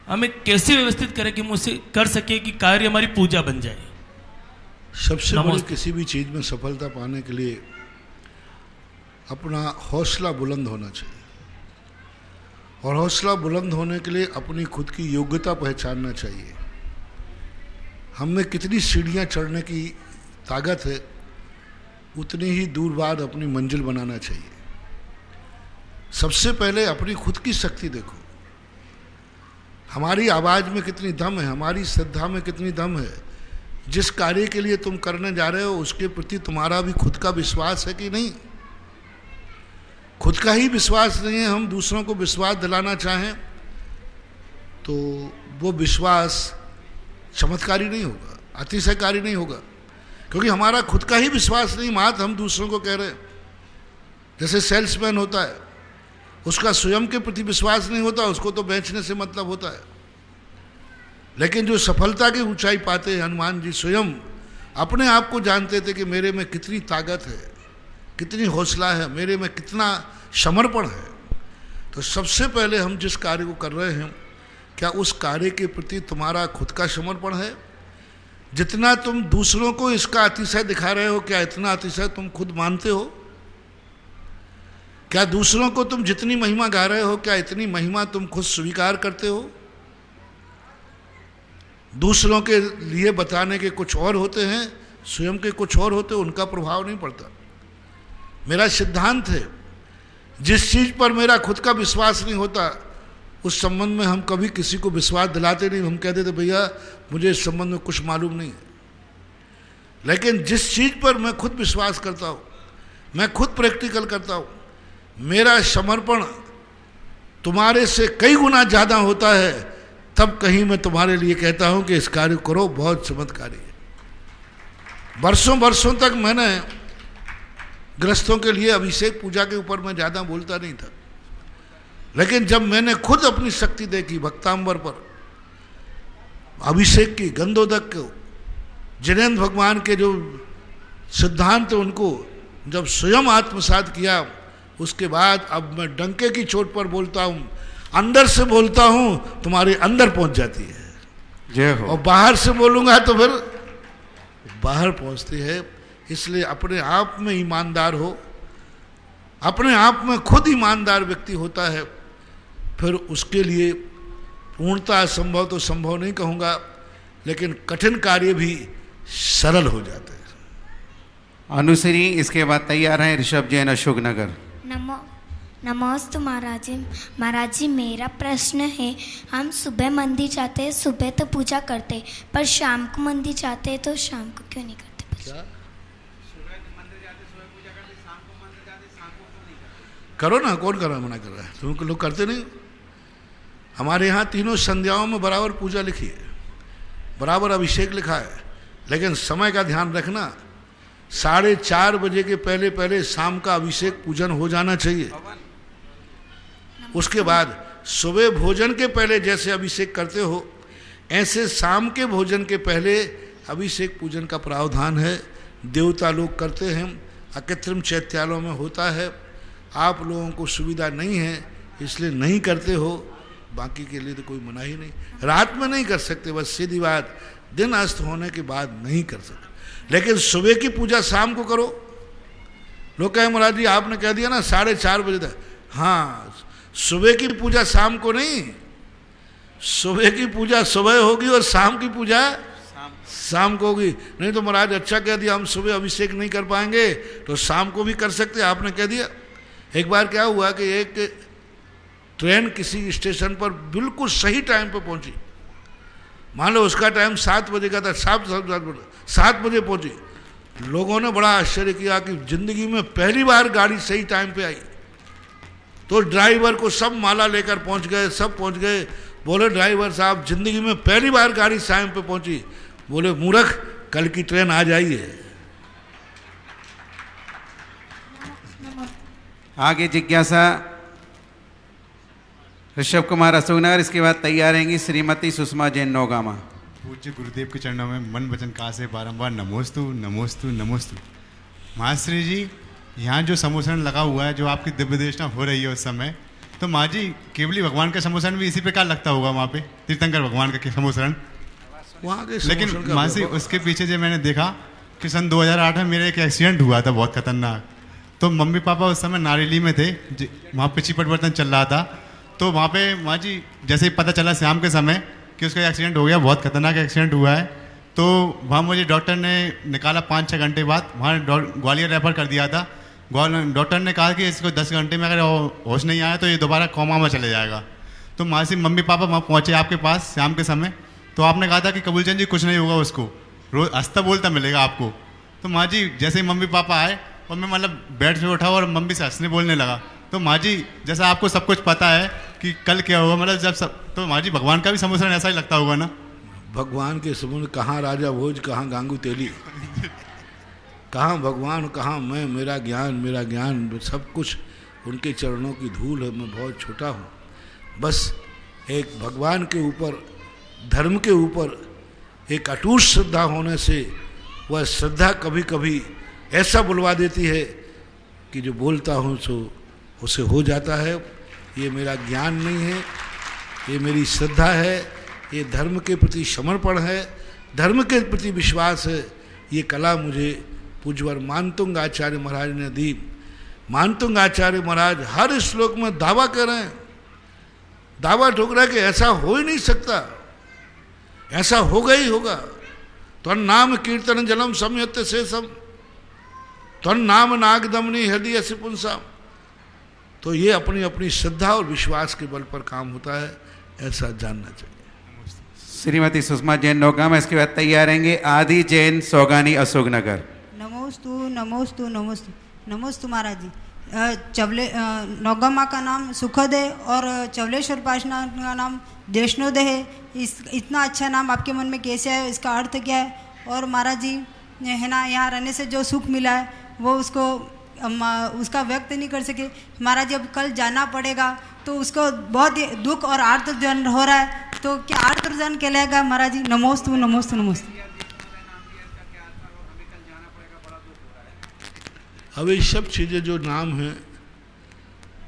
हमें कैसे व्यवस्थित करें कि हम उसे कर सके कि कार्य हमारी पूजा बन जाए। सबसे बड़ी किसी भी चीज में सफलता पाने के लिए अपना हौसला बुलंद होना चाहिए, और हौसला बुलंद होने के लिए अपनी खुद की योग्यता पहचानना चाहिए। हम में कितनी सीढ़ियां चढ़ने की ताकत है, उतनी ही दूर बाद अपनी मंजिल बनाना चाहिए। सबसे पहले अपनी खुद की शक्ति देखो, हमारी आवाज़ में कितनी दम है, हमारी श्रद्धा में कितनी दम है। जिस कार्य के लिए तुम करने जा रहे हो उसके प्रति तुम्हारा भी खुद का विश्वास है कि नहीं। खुद का ही विश्वास नहीं है, हम दूसरों को विश्वास दिलाना चाहें तो वो विश्वास चमत्कारी नहीं होगा, अतिशयकारी नहीं होगा, क्योंकि हमारा खुद का ही विश्वास नहीं। मात हम दूसरों को कह रहे हैं, जैसे सेल्समैन होता है, उसका स्वयं के प्रति विश्वास नहीं होता, उसको तो बेचने से मतलब होता है। लेकिन जो सफलता की ऊंचाई पाते हैं, हनुमान जी स्वयं अपने आप को जानते थे कि मेरे में कितनी ताकत है, कितनी हौसला है, मेरे में कितना समर्पण है। तो सबसे पहले हम जिस कार्य को कर रहे हैं, क्या उस कार्य के प्रति तुम्हारा खुद का समर्पण है? जितना तुम दूसरों को इसका अतिशय दिखा रहे हो, क्या इतना अतिशय तुम खुद मानते हो? क्या दूसरों को तुम जितनी महिमा गा रहे हो, क्या इतनी महिमा तुम खुद स्वीकार करते हो? दूसरों के लिए बताने के कुछ और होते हैं, स्वयं के कुछ और होते हैं, उनका प्रभाव नहीं पड़ता। मेरा सिद्धांत है, जिस चीज़ पर मेरा खुद का विश्वास नहीं होता उस संबंध में हम कभी किसी को विश्वास दिलाते नहीं। हम कहते थे भैया मुझे इस संबंध में कुछ मालूम नहीं है। लेकिन जिस चीज़ पर मैं खुद विश्वास करता हूँ, मैं खुद प्रैक्टिकल करता हूँ, मेरा समर्पण तुम्हारे से कई गुना ज़्यादा होता है, तब कहीं मैं तुम्हारे लिए कहता हूँ कि इस कार्य करो, बहुत चमत्कारी है। वर्षों वर्षों तक मैंने गृहस्थों के लिए अभिषेक पूजा के ऊपर मैं ज़्यादा बोलता नहीं था, लेकिन जब मैंने खुद अपनी शक्ति देखी भक्तांबर पर, अभिषेक की, गंधोदक को, जिनेन्द्र भगवान के जो सिद्धांत उनको जब स्वयं आत्मसात किया, उसके बाद अब मैं डंके की चोट पर बोलता हूँ, अंदर से बोलता हूँ, तुम्हारे अंदर पहुँच जाती है। जय हो। और बाहर से बोलूँगा तो फिर बाहर पहुँचती है। इसलिए अपने आप में ईमानदार हो, अपने आप में खुद ईमानदार व्यक्ति होता है, फिर उसके लिए पूर्णता असंभव तो संभव नहीं कहूँगा, लेकिन कठिन कार्य भी सरल हो जाते हैं। अनुश्री, इसके बाद तैयार हैं ऋषभ जैन, अशोकनगर। नमोस्तु महाराज जी। महाराज जी, मेरा प्रश्न है, हम सुबह मंदिर जाते हैं, सुबह तो पूजा करते, पर शाम को मंदिर जाते हैं तो शाम को क्यों नहीं करते? क्या करो ना, कौन कर रहा है, मना कर रहा है? तुम लोग करते नहीं? हमारे यहाँ तीनों संध्याओं में बराबर पूजा लिखी है, बराबर अभिषेक लिखा है, लेकिन समय का ध्यान रखना, 4:30 बजे के पहले पहले शाम का अभिषेक पूजन हो जाना चाहिए। उसके बाद सुबह भोजन के पहले जैसे अभिषेक करते हो, ऐसे शाम के भोजन के पहले अभिषेक पूजन का प्रावधान है। देवता लोग करते हैं, अकृत्रिम चैत्यालयों में होता है। आप लोगों को सुविधा नहीं है इसलिए नहीं करते हो, बाकी के लिए तो कोई मना ही नहीं। रात में नहीं कर सकते, बस सीधी बात, दिन अस्त होने के बाद नहीं कर सकते। लेकिन सुबह की पूजा शाम को करो। लोग कहें महाराज जी आपने कह दिया ना 4:30 बजे तक। हाँ, सुबह की पूजा शाम को नहीं, सुबह की पूजा सुबह होगी और शाम की पूजा शाम को होगी। नहीं तो महाराज अच्छा कह दिया, हम सुबह अभिषेक नहीं कर पाएंगे तो शाम को भी कर सकते, आपने कह दिया। एक बार क्या हुआ कि एक ट्रेन किसी स्टेशन पर बिल्कुल सही टाइम पर पहुंची। मान लो उसका टाइम 7 बजे का था, 7 बजे पहुंची। लोगों ने बड़ा आश्चर्य किया कि जिंदगी में पहली बार गाड़ी सही टाइम पे आई। तो ड्राइवर को सब माला लेकर पहुंच गए, सब पहुंच गए। बोले ड्राइवर साहब जिंदगी में पहली बार गाड़ी टाइम पे पहुंची। बोले मूर्ख, कल की ट्रेन आ जाइए। आगे जिज्ञासा ऋषभ कुमार अशोकनगर, इसके बाद तैयार रहेंगी श्रीमती सुषमा जैन नौगामा। पूज्य गुरुदेव के चरणों में मन वचन काल से बारंबार नमोस्तु नमोस्तु नमोस्तु। महाश्री जी, यहाँ जो समोसन लगा हुआ है, जो आपकी दिव्य देशना हो रही है उस समय, तो माँ जी केवली भगवान का समोसन भी इसी प्रकार लगता होगा वहाँ पे, तीर्थंकर भगवान का समोसन वहाँ के। लेकिन माँ जी उसके पीछे जो मैंने देखा कि सन 2008 में मेरा एक एक्सीडेंट हुआ था बहुत खतरनाक। तो मम्मी पापा उस समय नारेली में थे, वहाँ पे चिपट बर्तन चल रहा था। तो वहाँ पे माँ जी जैसे ही पता चला शाम के समय कि उसका एक्सीडेंट हो गया, बहुत खतरनाक एक्सीडेंट हुआ है, तो वहाँ मुझे डॉक्टर ने निकाला 5-6 घंटे बाद, वहाँ ग्वालियर रेफर कर दिया था। डॉक्टर ने कहा कि इसको 10 घंटे में अगर होश नहीं आया तो ये दोबारा कोमा में चले जाएगा। तो माँ से मम्मी पापा वहाँ पहुँचे आपके पास शाम के समय, तो आपने कहा था कि कबूलचंद जी कुछ नहीं होगा, उसको रोज हंसता बोलता मिलेगा आपको। तो माँ जी जैसे ही मम्मी पापा आए और मैं मतलब बेड से उठा और मम्मी से हंसने बोलने लगा। तो माँ जी जैसा आपको सब कुछ पता है कि कल क्या होगा, मतलब जब सब, तो माँ जी भगवान का भी समोसन ऐसा ही लगता होगा ना? भगवान के समुद्र, कहाँ राजा भोज, कहाँ गांगू तेली, कहाँ भगवान, कहाँ मैं, मेरा ज्ञान सब कुछ उनके चरणों की धूल है। मैं बहुत छोटा हूँ। बस एक भगवान के ऊपर, धर्म के ऊपर एक अटूट श्रद्धा होने से वह श्रद्धा कभी कभी ऐसा बुलवा देती है कि जो बोलता हूँ सो उसे हो जाता है। ये मेरा ज्ञान नहीं है, ये मेरी श्रद्धा है, ये धर्म के प्रति समर्पण है, धर्म के प्रति विश्वास है। ये कला मुझे पूज्यवर मानतुंग आचार्य महाराज ने दी। मानतुंग आचार्य महाराज हर श्लोक में दावा कर रहे हैं, दावा ठोक रहा है कि ऐसा हो ही नहीं सकता, ऐसा होगा ही होगा। तो नाम कीर्तन जलम संयत्य शेषम, तो नाम नागदमनी हृदय से पुंसा। तो ये अपनी अपनी श्रद्धा और विश्वास के बल पर काम होता है, ऐसा जानना चाहिए। श्रीमती सुषमा जैन नौगामा, इसके बाद तैयार रहेंगे आदि जैन सौगानी अशोकनगर। नमोस्तु नमोस्तु नमोस्तु नमोस्तु महाराज जी। चवले नौगामा का नाम सुखद है और चवलेश्वर पाशना का नाम देशनोदय है। इतना अच्छा नाम आपके मन में कैसे है, इसका अर्थ क्या है? और महाराज जी है ना, यहाँ रहने से जो सुख मिला है वो उसका व्यक्त नहीं कर सके। महाराज जी अब कल जाना पड़ेगा तो उसको बहुत दुख और आर्तजन हो रहा है, तो क्या आर्तजन कहलाएगा महाराज जी? नमोस्तु नमोस्तु नमोस्तु। अब ये सब चीज़ें जो नाम हैं,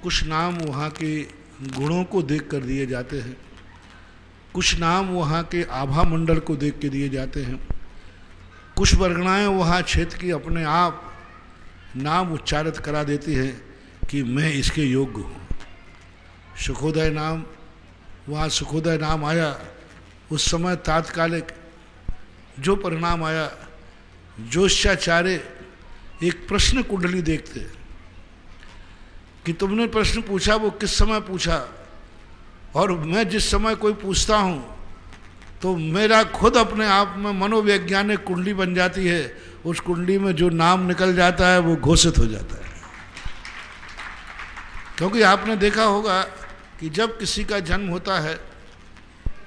कुछ नाम वहाँ के गुणों को देख कर दिए जाते हैं, कुछ नाम वहाँ के आभा मंडल को देख के दिए जाते हैं, कुछ वर्गणाएँ वहाँ क्षेत्र की अपने आप नाम उच्चारित करा देती हैं कि मैं इसके योग्य हूँ। सुखोदय नाम, वहाँ सुखोदय नाम आया, उस समय तात्कालिक जो परिणाम आया, ज्योतिषाचार्य एक प्रश्न कुंडली देखते कि तुमने प्रश्न पूछा वो किस समय पूछा, और मैं जिस समय कोई पूछता हूँ तो मेरा खुद अपने आप में मनोवैज्ञानिक कुंडली बन जाती है। उस कुंडली में जो नाम निकल जाता है वो घोषित हो जाता है। क्योंकि आपने देखा होगा कि जब किसी का जन्म होता है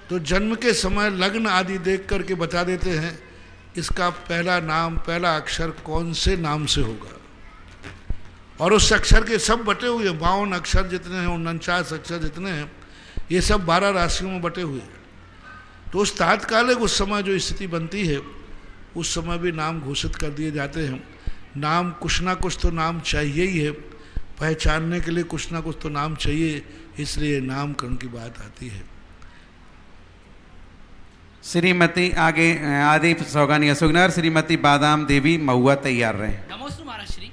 तो जन्म के समय लग्न आदि देख करके बता देते हैं इसका पहला नाम, पहला अक्षर कौन से नाम से होगा, और उस अक्षर के सब बटे हुए 52 अक्षर जितने हैं, 49 अक्षर जितने हैं, ये सब 12 राशियों में बटे हुए हैं। तो उस तात्कालिक उस समय जो स्थिति बनती है उस समय भी नाम घोषित कर दिए जाते हैं। नाम कुछ ना कुछ तो नाम चाहिए ही है, पहचानने के लिए कुछ ना कुछ तो नाम चाहिए, इसलिए नामकरण की बात आती है। श्रीमती आगे आदि सौगानी अशोकनगर, श्रीमती बादाम देवी महुआ तैयार रहे। नमोस्तु महाराज श्री।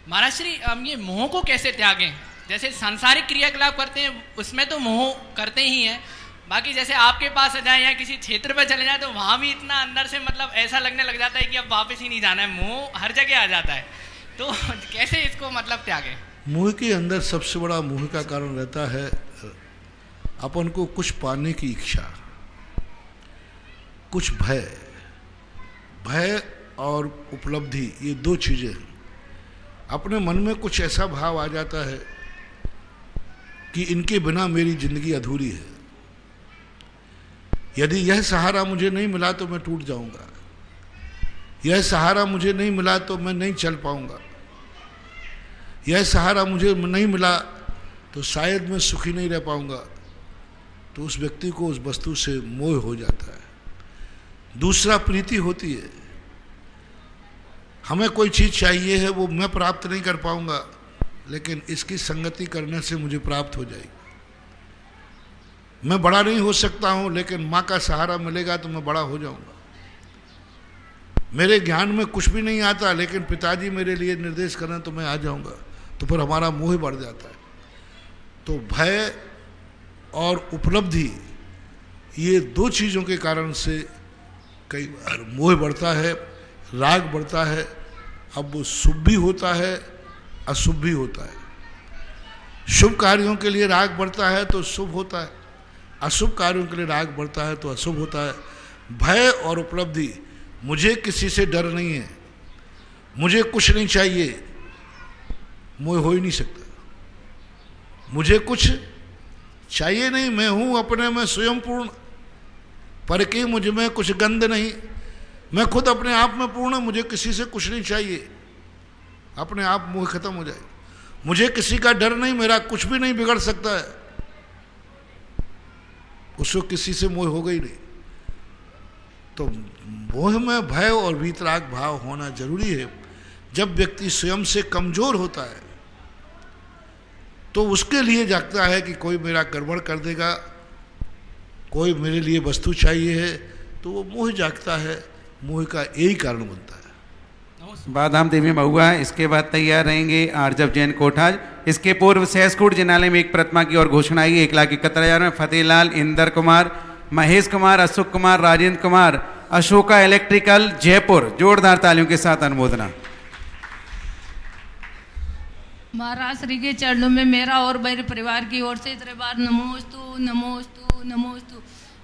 महाराज श्री, हम ये मोह को कैसे त्यागें? जैसे सांसारिक क्रियाकलाप करते हैं उसमें तो मोह करते ही हैं, बाकी जैसे आपके पास आ जाए या किसी क्षेत्र पर चले जाए तो वहाँ भी इतना अंदर से मतलब ऐसा लगने लग जाता है कि अब वापस ही नहीं जाना है, मोह हर जगह आ जाता है, तो कैसे इसको मतलब त्यागें? मोह के अंदर सबसे बड़ा मोह का कारण रहता है अपन को कुछ पाने की इच्छा, कुछ भय। भय और उपलब्धि ये दो चीजें हैं। अपने मन में कुछ ऐसा भाव आ जाता है कि इनके बिना मेरी जिंदगी अधूरी है, यदि यह सहारा मुझे नहीं मिला तो मैं टूट जाऊंगा, यह सहारा मुझे नहीं मिला तो मैं नहीं चल पाऊंगा, यह सहारा मुझे नहीं मिला तो शायद मैं सुखी नहीं रह पाऊंगा, तो उस व्यक्ति को उस वस्तु से मोह हो जाता है। दूसरा प्रीति होती है, हमें कोई चीज चाहिए है, वो मैं प्राप्त नहीं कर पाऊंगा, लेकिन इसकी संगति करने से मुझे प्राप्त हो जाएगी। मैं बड़ा नहीं हो सकता हूं, लेकिन माँ का सहारा मिलेगा तो मैं बड़ा हो जाऊंगा। मेरे ज्ञान में कुछ भी नहीं आता, लेकिन पिताजी मेरे लिए निर्देश करें तो मैं आ जाऊंगा, तो फिर हमारा मोह बढ़ जाता है। तो भय और उपलब्धि ये दो चीज़ों के कारण से कई बार मोह बढ़ता है, राग बढ़ता है। अब वो शुभ भी होता है, अशुभ भी होता है। शुभ कार्यों के लिए राग बढ़ता है तो शुभ होता है, अशुभ कार्यों के लिए राग बढ़ता है तो अशुभ होता है। भय और उपलब्धि, मुझे किसी से डर नहीं है, मुझे कुछ नहीं चाहिए, मोह हो ही नहीं सकता। मुझे कुछ चाहिए नहीं, मैं हूं अपने में स्वयं पूर्ण, पर कि मुझ में कुछ गंध नहीं, मैं खुद अपने आप में पूर्ण, मुझे किसी से कुछ नहीं चाहिए, अपने आप मोह खत्म हो जाए। मुझे किसी का डर नहीं, मेरा कुछ भी नहीं बिगड़ सकता है, उसको किसी से मोह हो गई नहीं। तो मोह में भय और वीतराग भाव होना जरूरी है। जब व्यक्ति स्वयं से कमजोर होता है तो उसके लिए जागता है कि कोई मेरा गड़बड़ कर देगा, कोई मेरे लिए वस्तु चाहिए है, तो वो मोह जागता है। मोह का यही कारण बनता है। बादाम देवी महुआ, इसके बाद तैयार रहेंगे आरजब जैन कोठाज। इसके पूर्व सहसकूट जिनालय में एक प्रतिमा की और घोषणा आई। 1,71,000 में फतेहलाल, इंदर कुमार, महेश कुमार, अशोक कुमार, राजेंद्र कुमार, अशोका इलेक्ट्रिकल जयपुर। जोरदार तालियों के साथ अनुमोदना। महाराज श्री के चरणों में मेरा और मेरे परिवार की ओर से इतने बार नमोस्तु नमोस्तु नमोस्तु।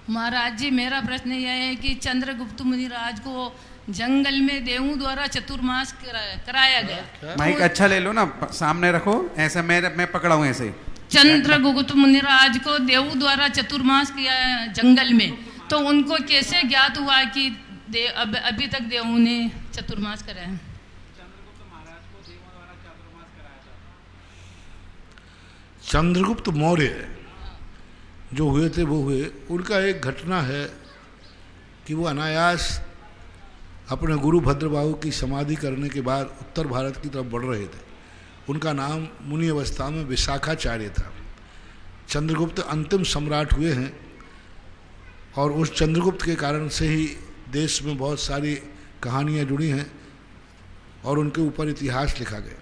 महाराज जी, मेरा प्रश्न यह है कि चंद्रगुप्त मुनिराज को जंगल में देवों द्वारा चतुर्मास कराया गया। माइक अच्छा ले लो ना, सामने रखो, ऐसा मैं पकड़ा हूँ ऐसे। चंद्रगुप्त मुनिराज को देवों द्वारा चतुर्मास किया जंगल में, तो उनको कैसे ज्ञात हुआ कि अभी तक देवों ने चतुर्मास कराया? चंद्रगुप्त मौर्य जो हुए थे वो हुए, उनका एक घटना है कि वो अनायास अपने गुरु भद्रबाहु की समाधि करने के बाद उत्तर भारत की तरफ बढ़ रहे थे। उनका नाम मुनि अवस्था में विशाखाचार्य था। चंद्रगुप्त अंतिम सम्राट हुए हैं और उस चंद्रगुप्त के कारण से ही देश में बहुत सारी कहानियाँ जुड़ी हैं और उनके ऊपर इतिहास लिखा गया।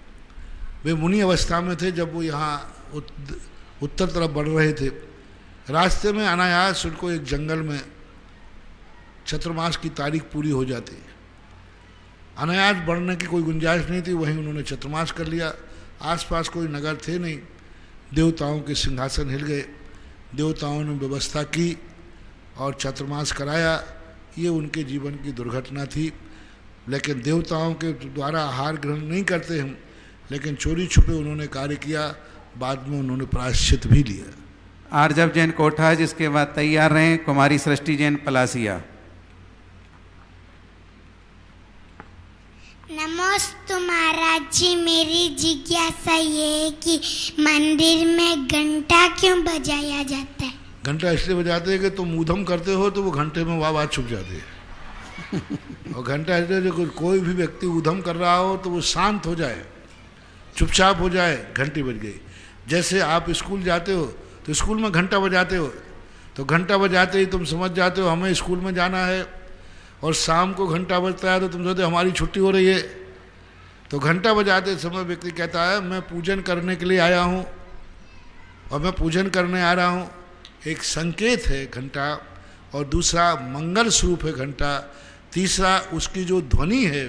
वे मुनि अवस्था में थे जब वो यहाँ उत्तर तरफ बढ़ रहे थे। रास्ते में अनायास उनको एक जंगल में चतुर्मास की तारीख पूरी हो जाती। अनायास बढ़ने की कोई गुंजाइश नहीं थी, वहीं उन्होंने चतुर्मास कर लिया। आसपास कोई नगर थे नहीं, देवताओं के सिंहासन हिल गए, देवताओं ने व्यवस्था की और चतुर्मास कराया। ये उनके जीवन की दुर्घटना थी। लेकिन देवताओं के द्वारा आहार ग्रहण नहीं करते हम, लेकिन चोरी छुपे उन्होंने कार्य किया। बाद में उन्होंने प्रायश्चित भी लिया। आरजब जैन कोठाज, इसके बाद तैयार रहें कुमारी सृष्टि जैन पलासिया। नमोस्तु महाराज जी, मेरी जिज्ञासा ये है कि मंदिर में घंटा क्यों बजाया जाता है? घंटा इसलिए बजाते हैं कि तुम ऊधम करते हो तो वो घंटे में आवाज छुप जाती है। और घंटा इसलिए जो कोई भी व्यक्ति ऊधम कर रहा हो तो वो शांत हो जाए, चुपचाप हो जाए, घंटी बज गई। जैसे आप स्कूल जाते हो तो स्कूल में घंटा बजाते हो, तो घंटा बजाते ही तुम समझ जाते हो हमें स्कूल में जाना है, और शाम को घंटा बजता है तो तुम सोचते हमारी छुट्टी हो रही है। तो घंटा बजाते समय व्यक्ति कहता है मैं पूजन करने के लिए आया हूँ और मैं पूजन करने आ रहा हूँ। एक संकेत है घंटा, और दूसरा मंगल स्वरूप है घंटा, तीसरा उसकी जो ध्वनि है,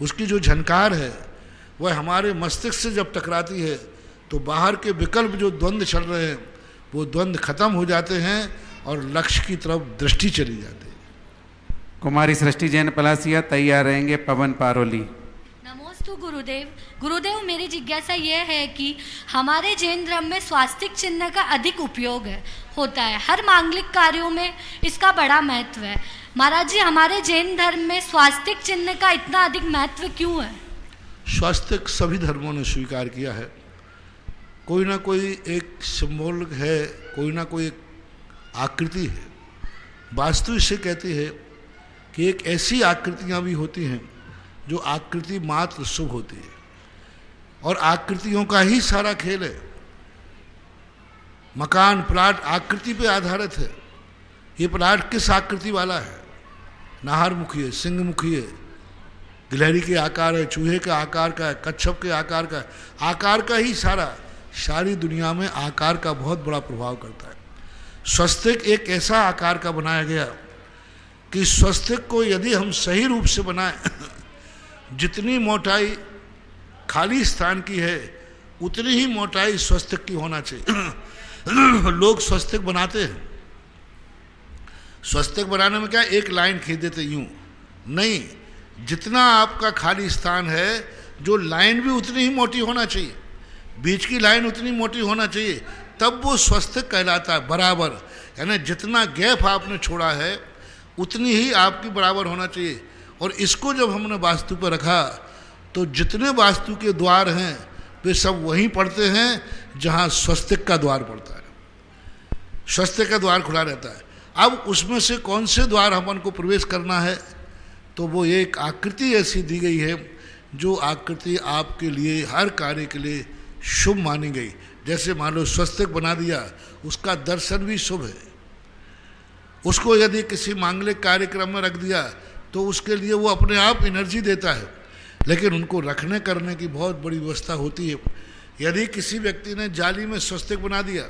उसकी जो झनकार है, वह हमारे मस्तिष्क से जब टकराती है तो बाहर के विकल्प जो द्वंद्व चल रहे हैं वो द्वंद्व खत्म हो जाते हैं और लक्ष्य की तरफ दृष्टि चली जाती है। कुमारी सृष्टि जैन पलासिया तैयार रहेंगे। पवन पारोली। नमोस्तु गुरुदेव। गुरुदेव, मेरी जिज्ञासा यह है कि हमारे जैन धर्म में स्वास्तिक चिन्ह का अधिक उपयोग होता है, हर मांगलिक कार्यों में इसका बड़ा महत्व है। महाराज जी, हमारे जैन धर्म में स्वास्तिक चिन्ह का इतना अधिक महत्व क्यों है? स्वास्तिक सभी धर्मों ने स्वीकार किया है। कोई ना कोई एक सिंबल है, कोई ना कोई एक आकृति है। वास्तु इसे कहती है कि एक ऐसी आकृतियाँ भी होती हैं जो आकृति मात्र शुभ होती है, और आकृतियों का ही सारा खेल है। मकान प्लाट आकृति पे आधारित है। ये प्लाट किस आकृति वाला है? नाहर मुखी है, सिंह मुखी है, गिलहरी के आकार है, चूहे के आकार का है, कच्छप के आकार का है। आकार का ही सारी दुनिया में आकार का बहुत बड़ा प्रभाव करता है। स्वस्तिक एक ऐसा आकार का बनाया गया कि स्वस्तिक को यदि हम सही रूप से बनाएं, जितनी मोटाई खाली स्थान की है उतनी ही मोटाई स्वस्तिक की होना चाहिए। लोग स्वस्तिक बनाते हैं, स्वस्तिक बनाने में क्या एक लाइन खींच देते यूं नहीं, जितना आपका खाली स्थान है जो लाइन भी उतनी ही मोटी होना चाहिए, बीच की लाइन उतनी मोटी होना चाहिए, तब वो स्वस्तिक कहलाता है। बराबर, यानी जितना गैप आपने छोड़ा है उतनी ही आपकी बराबर होना चाहिए। और इसको जब हमने वास्तु पर रखा तो जितने वास्तु के द्वार हैं वे सब वहीं पड़ते हैं जहाँ स्वस्तिक का द्वार पड़ता है। स्वस्तिक का द्वार खुला रहता है। अब उसमें से कौन से द्वार हमन को प्रवेश करना है, तो वो एक आकृति ऐसी दी गई है जो आकृति आपके लिए हर कार्य के लिए शुभ मानी गई। जैसे मान लो स्वस्तिक बना दिया, उसका दर्शन भी शुभ है। उसको यदि किसी मांगलिक कार्यक्रम में रख दिया तो उसके लिए वो अपने आप एनर्जी देता है, लेकिन उनको रखने करने की बहुत बड़ी व्यवस्था होती है। यदि किसी व्यक्ति ने जाली में स्वस्तिक बना दिया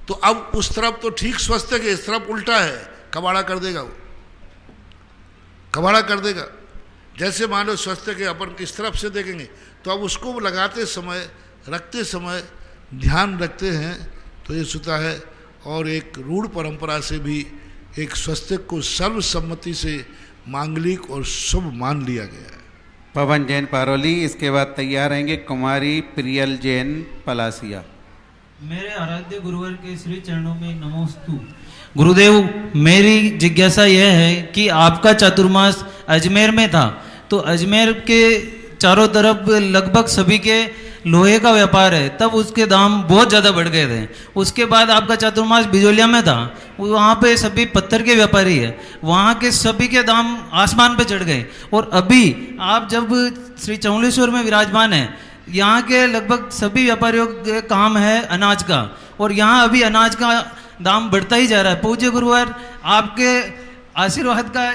तो अब उस तरफ तो ठीक स्वस्तिक है, इस तरफ उल्टा है, कबाड़ा कर देगा, वो कबाड़ा कर देगा। जैसे मान लो स्वस्तिक है, अपन किस तरफ से देखेंगे, तो अब उसको लगाते समय रखते समय ध्यान रखते हैं तो ये होता है। और एक रूढ़ परंपरा से भी एक स्वस्तिक को सर्वसम्मति से मांगलिक और शुभ मान लिया गया है। पवन जैन पारोली। इसके बाद तैयार रहेंगे कुमारी प्रियल जैन पलासिया। मेरे आराध्य गुरुवर के श्री चरणों में नमोस्तु। गुरुदेव, मेरी जिज्ञासा यह है कि आपका चातुर्मास अजमेर में था, तो अजमेर के चारों तरफ लगभग सभी के लोहे का व्यापार है, तब उसके दाम बहुत ज़्यादा बढ़ गए थे। उसके बाद आपका चातुर्मास बिजोलिया में था, वहाँ पे सभी पत्थर के व्यापारी है, वहाँ के सभी के दाम आसमान पे चढ़ गए। और अभी आप जब श्री चौलेश्वर में विराजमान हैं, यहाँ के लगभग सभी व्यापारियों के काम है अनाज का, और यहाँ अभी अनाज का दाम बढ़ता ही जा रहा है। पूज्य गुरुवर, आपके आशीर्वाद का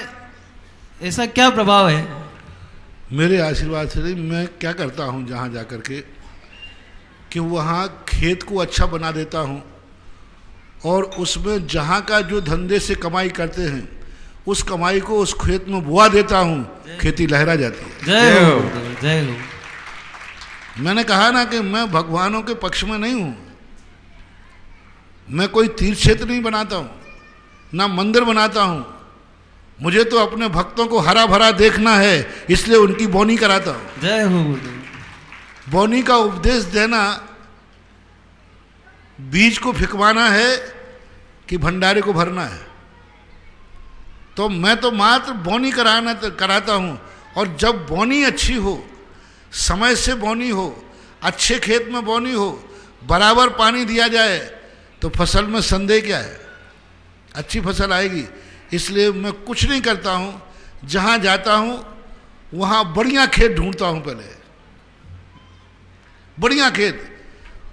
ऐसा क्या प्रभाव है? मेरे आशीर्वाद से नहीं, मैं क्या करता हूँ जहाँ जा कर के कि वहाँ खेत को अच्छा बना देता हूँ, और उसमें जहाँ का जो धंधे से कमाई करते हैं उस कमाई को उस खेत में बुआ देता हूँ, खेती लहरा जाती है। जय हो, जय हो। मैंने कहा ना कि मैं भगवानों के पक्ष में नहीं हूँ। मैं कोई तीर्थ क्षेत्र नहीं बनाता हूँ, ना मंदिर बनाता हूँ। मुझे तो अपने भक्तों को हरा भरा देखना है, इसलिए उनकी बोनी कराता हूँ। जय हो। बोनी का उपदेश देना, बीज को फिकवाना है कि भंडारे को भरना है। तो मैं तो मात्र बोनी कराता हूँ। और जब बोनी अच्छी हो, समय से बोनी हो, अच्छे खेत में बोनी हो, बराबर पानी दिया जाए, तो फसल में संदेह क्या है, अच्छी फसल आएगी। इसलिए मैं कुछ नहीं करता हूँ, जहाँ जाता हूँ वहाँ बढ़िया खेत ढूंढता हूँ, पहले बढ़िया खेत।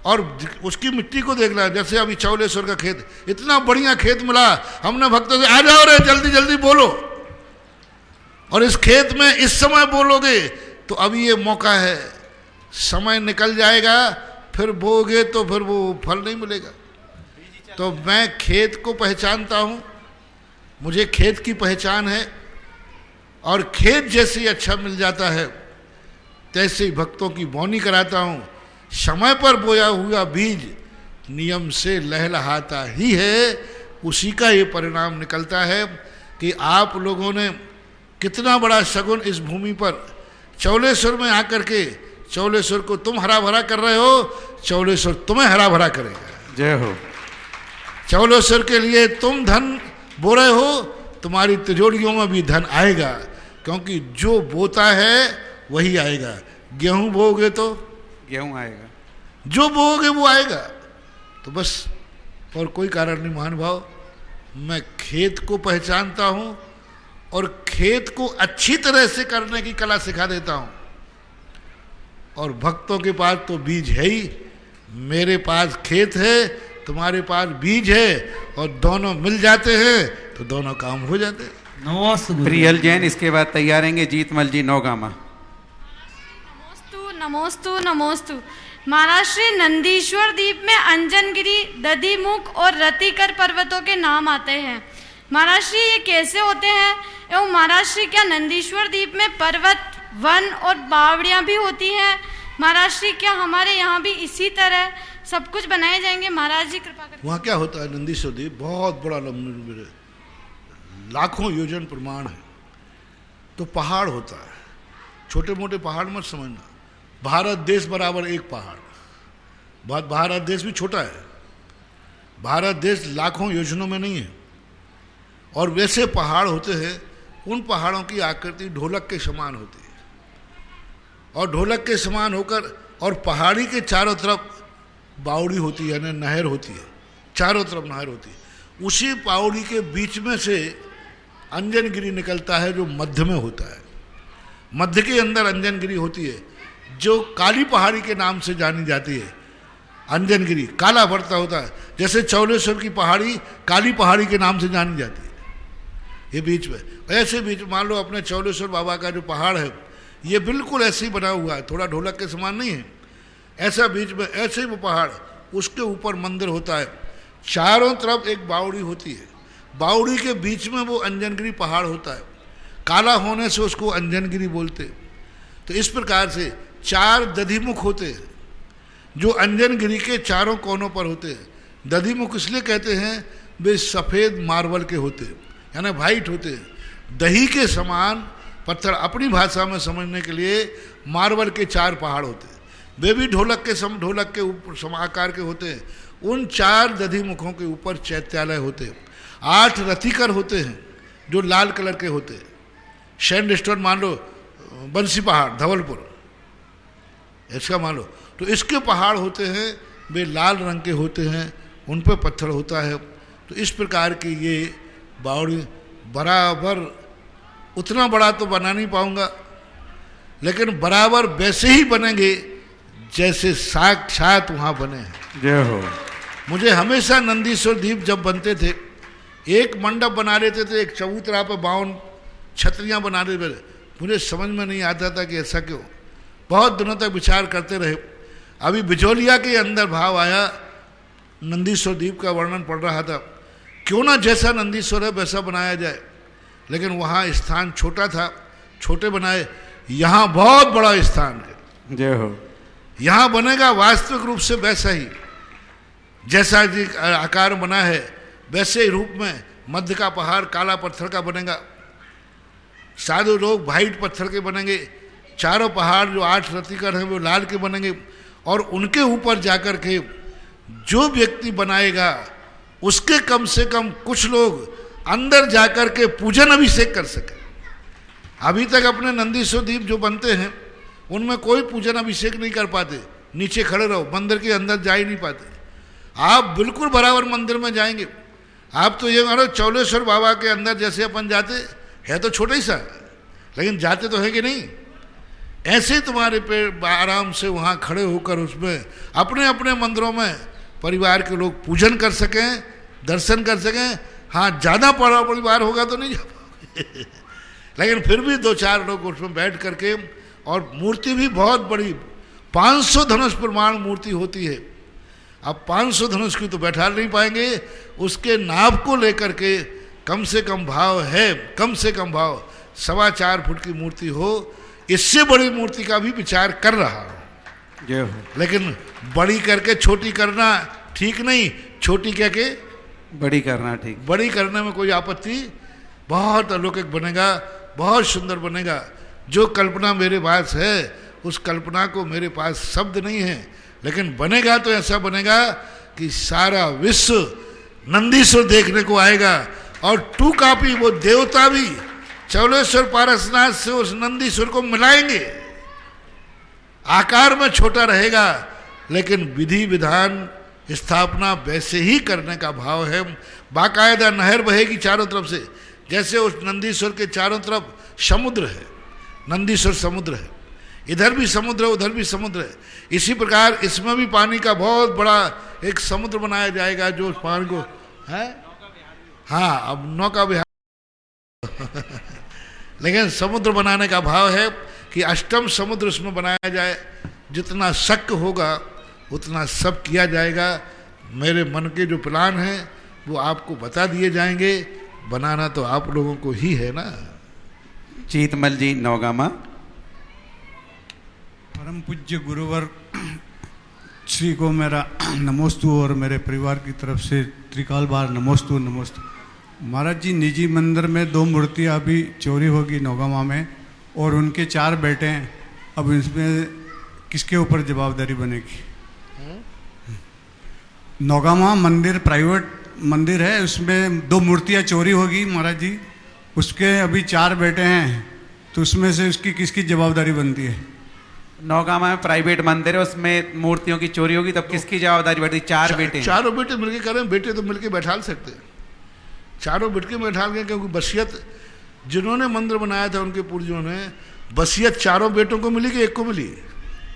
और उसकी मिट्टी को देखना। जैसे अभी चौलेश्वर का खेत, इतना बढ़िया खेत मिला, हमने भक्तों से आ जाओ रे जल्दी जल्दी बोलो, और इस खेत में इस समय बोलोगे तो अभी ये मौका है, समय निकल जाएगा फिर बोगे तो फिर वो फल नहीं मिलेगा। तो मैं खेत को पहचानता हूँ, मुझे खेत की पहचान है, और खेत जैसे ही अच्छा मिल जाता है तैसे ही भक्तों की बोनी कराता हूँ। समय पर बोया हुआ बीज नियम से लहलहाता ही है, उसी का ये परिणाम निकलता है कि आप लोगों ने कितना बड़ा शगुन इस भूमि पर चौलेश्वर में आकर के, चौलेश्वर को तुम हरा भरा कर रहे हो, चौलेश्वर तुम्हें हरा भरा करेगा। जय हो। चौलेश्वर के लिए तुम धन बो रहे हो, तुम्हारी तिजोरियों में भी धन आएगा, क्योंकि जो बोता है वही आएगा। गेहूं बोओगे तो गेहूं आएगा, जो बोओगे वो आएगा। तो बस और कोई कारण नहीं महानुभाव, मैं खेत को पहचानता हूं और खेत को अच्छी तरह से करने की कला सिखा देता हूं। और भक्तों के पास तो बीज है ही, मेरे पास खेत है, तुम्हारे पास बीज है, और दोनों मिल जाते हैं तो दोनों काम हो जाते हैं। प्रियल जैन, इसके बाद तैयारेंगे जीतमल जी नौगामा। नमोस्तु नमोस्तु। महाराज श्री नंदीश्वर द्वीप में अंजनगिरी, दधिमुख और रतिकर पर्वतों के नाम आते हैं। महाराज श्री ये कैसे होते हैं, एवं महाराज श्री क्या नंदीश्वर द्वीप में पर्वत, वन और बावड़ियाँ भी होती हैं? महाराज श्री क्या हमारे यहाँ भी इसी तरह सब कुछ बनाए जाएंगे? महाराज जी कृपा करें। वहाँ क्या होता है, नंदीश्वर द्वीप बहुत बड़ा लंबे लाखों योजन प्रमाण है, तो पहाड़ होता है, छोटे मोटे पहाड़ मत समझना। भारत देश बराबर एक पहाड़, भारत देश भी छोटा है, भारत देश लाखों योजनों में नहीं है। और वैसे पहाड़ होते हैं, उन पहाड़ों की आकृति ढोलक के समान होती है, और ढोलक के समान होकर, और पहाड़ी के चारों तरफ बावड़ी होती है, यानी नहर होती है, चारों तरफ नहर होती है। उसी बावड़ी के बीच में से अंजनगिरी निकलता है, जो मध्य में होता है। मध्य के अंदर अंजनगिरी होती है, जो काली पहाड़ी के नाम से जानी जाती है। अंजनगिरी काला बढ़ता होता है, जैसे चौलेश्वर की पहाड़ी काली पहाड़ी के नाम से जानी जाती है। ये बीच में, ऐसे बीच मान लो अपने चौलेश्वर बाबा का जो पहाड़ है, ये बिल्कुल ऐसे ही बना हुआ है, थोड़ा ढोलक के समान नहीं है, ऐसा बीच में ऐसे ही वो पहाड़, उसके ऊपर मंदिर होता है, चारों तरफ एक बावड़ी होती है, बावड़ी के बीच में वो अंजनगिरी पहाड़ होता है। काला होने से उसको अंजनगिरी बोलते। तो इस प्रकार से 4 दधिमुख होते हैं, जो अंजनगिरी के चारों कोनों पर होते हैं। दधिमुख इसलिए कहते हैं, वे सफ़ेद मार्बल के होते हैं, यानी वाइट होते हैं, दही के समान पत्थर। अपनी भाषा में समझने के लिए मार्बल के 4 पहाड़ होते हैं, वे भी ढोलक के ऊपर सम आकार के होते हैं। उन 4 दधिमुखों के ऊपर चैत्यालय होते हैं। 8 रतिकर होते हैं, जो लाल कलर के होते हैं। सैंडस्टोन मान लो, बंसी पहाड़ धवलपुर, इसका मान लो, तो इसके पहाड़ होते हैं, वे लाल रंग के होते हैं, उन पर पत्थर होता है। तो इस प्रकार की ये बावड़ी बराबर, उतना बड़ा तो बना नहीं पाऊंगा, लेकिन बराबर वैसे ही बनेंगे जैसे साक्षात वहाँ बने हैं। जय हो। मुझे हमेशा नंदीश्वर द्वीप जब बनते थे, एक मंडप बना लेते थे, एक चबूतरा पर 52 छतरियाँ बना देते थे। मुझे समझ में नहीं आता था कि ऐसा क्यों। बहुत दिनों तक विचार करते रहे। अभी बिजोलिया के अंदर भाव आया, नंदीश्वर द्वीप का वर्णन पढ़ रहा था, क्यों ना जैसा नंदीश्वर है वैसा बनाया जाए। लेकिन वहाँ स्थान छोटा था, छोटे बनाए। यहाँ बहुत बड़ा स्थान है। जय हो। यहाँ बनेगा वास्तविक रूप से वैसा ही, जैसा जी आकार बना है वैसे ही रूप में। मध्य का पहाड़ काला पत्थर का बनेगा, साधु लोग वाइट पत्थर के बनेंगे। चारों पहाड़ जो 8 रतिकर हैं वो लाल के बनेंगे। और उनके ऊपर जाकर के जो व्यक्ति बनाएगा, उसके कम से कम कुछ लोग अंदर जाकर के पूजन अभिषेक कर सके। अभी तक अपने नंदीश्वर द्वीप जो बनते हैं, उनमें कोई पूजन अभिषेक नहीं कर पाते, नीचे खड़े रहो, मंदिर के अंदर जा ही नहीं पाते। आप बिल्कुल बराबर मंदिर में जाएंगे। आप तो ये मानो चौलेश्वर बाबा के अंदर जैसे अपन जाते हैं, तो छोटा ही सा, लेकिन जाते तो है कि नहीं। ऐसे तुम्हारे पे आराम से वहाँ खड़े होकर उसमें अपने अपने मंदिरों में परिवार के लोग पूजन कर सकें, दर्शन कर सकें। हाँ, ज़्यादा बड़ा परिवार होगा तो नहीं जा पाओगे लेकिन फिर भी 2-4 लोग उसमें बैठ करके, और मूर्ति भी बहुत बड़ी 500 धनुष प्रमाण मूर्ति होती है। अब 500 धनुष की तो बैठा नहीं पाएंगे, उसके नाभ को लेकर के कम से कम भाव है, कम से कम भाव 4.25 फुट की मूर्ति हो। इससे बड़ी मूर्ति का भी विचार कर रहा हूँ, लेकिन बड़ी करके छोटी करना ठीक नहीं, छोटी कह के बड़ी करना ठीक। बड़ी करने में कोई आपत्ति, बहुत अलौकिक बनेगा, बहुत सुंदर बनेगा। जो कल्पना मेरे पास है उस कल्पना को मेरे पास शब्द नहीं है, लेकिन बनेगा तो ऐसा बनेगा कि सारा विश्व नंदीश्वर देखने को आएगा। और 2 कॉपी वो देवता भी चौलेश्वर पारसनाथ से उस नंदीश्वर को मिलाएंगे। आकार में छोटा रहेगा, लेकिन विधि विधान स्थापना वैसे ही करने का भाव है। बाकायदा नहर बहेगी चारों तरफ से, जैसे उस नंदीश्वर के चारों तरफ समुद्र है, नंदीश्वर समुद्र है, इधर भी समुद्र है उधर भी समुद्र है। इसी प्रकार इसमें भी पानी का बहुत बड़ा एक समुद्र बनाया जाएगा, जो उस पानी को है, हाँ अब नौका विहार लेकिन समुद्र बनाने का भाव है कि अष्टम समुद्र उसमें बनाया जाए। जितना शक्य होगा उतना सब किया जाएगा। मेरे मन के जो प्लान हैं वो आपको बता दिए जाएंगे, बनाना तो आप लोगों को ही है ना। चीतमल जी नौगामा। परम पूज्य गुरुवर श्री को मेरा नमोस्तु और मेरे परिवार की तरफ से त्रिकाल बार नमोस्तु नमोस्तु। महाराज जी, निजी मंदिर में 2 मूर्तियाँ अभी चोरी होगी नौगामा में, और उनके 4 बेटे हैं। अब इसमें किसके ऊपर जवाबदारी बनेगी? नौगामा मंदिर प्राइवेट मंदिर है, उसमें 2 मूर्तियाँ चोरी होगी महाराज जी, उसके अभी 4 बेटे हैं, तो उसमें से उसकी किसकी जवाबदारी बनती है? नौगामा में प्राइवेट मंदिर है, उसमें मूर्तियों की चोरी होगी, तब किसकी जवाबदारी बढ़ती? 4 बेटे। चारों बेटे मिलके करें, बेटे तो मिलके बैठा सकते हैं, चारों बेटे बैठा के, क्योंकि बसियत जिन्होंने मंदिर बनाया था उनके पूर्वजों ने, बसियत चारों बेटों को मिली कि एक को मिली?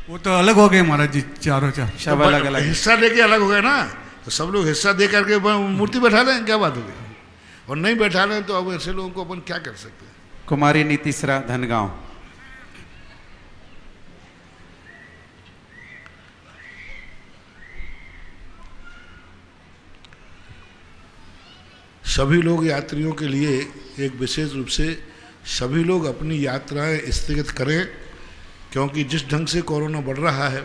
वो तो अलग हो गए महाराज जी, चारों सब अलग अलग हिस्सा लेके अलग हो गए ना, तो सब लोग हिस्सा दे करके मूर्ति बैठा लें, क्या बात होगी? और नहीं बैठा लें तो अब ऐसे लोगों को अपन क्या कर सकते हैं? कुमारी नीतीसरा धनगांव। सभी लोग यात्रियों के लिए एक विशेष रूप से सभी लोग अपनी यात्राएं स्थगित करें, क्योंकि जिस ढंग से कोरोना बढ़ रहा है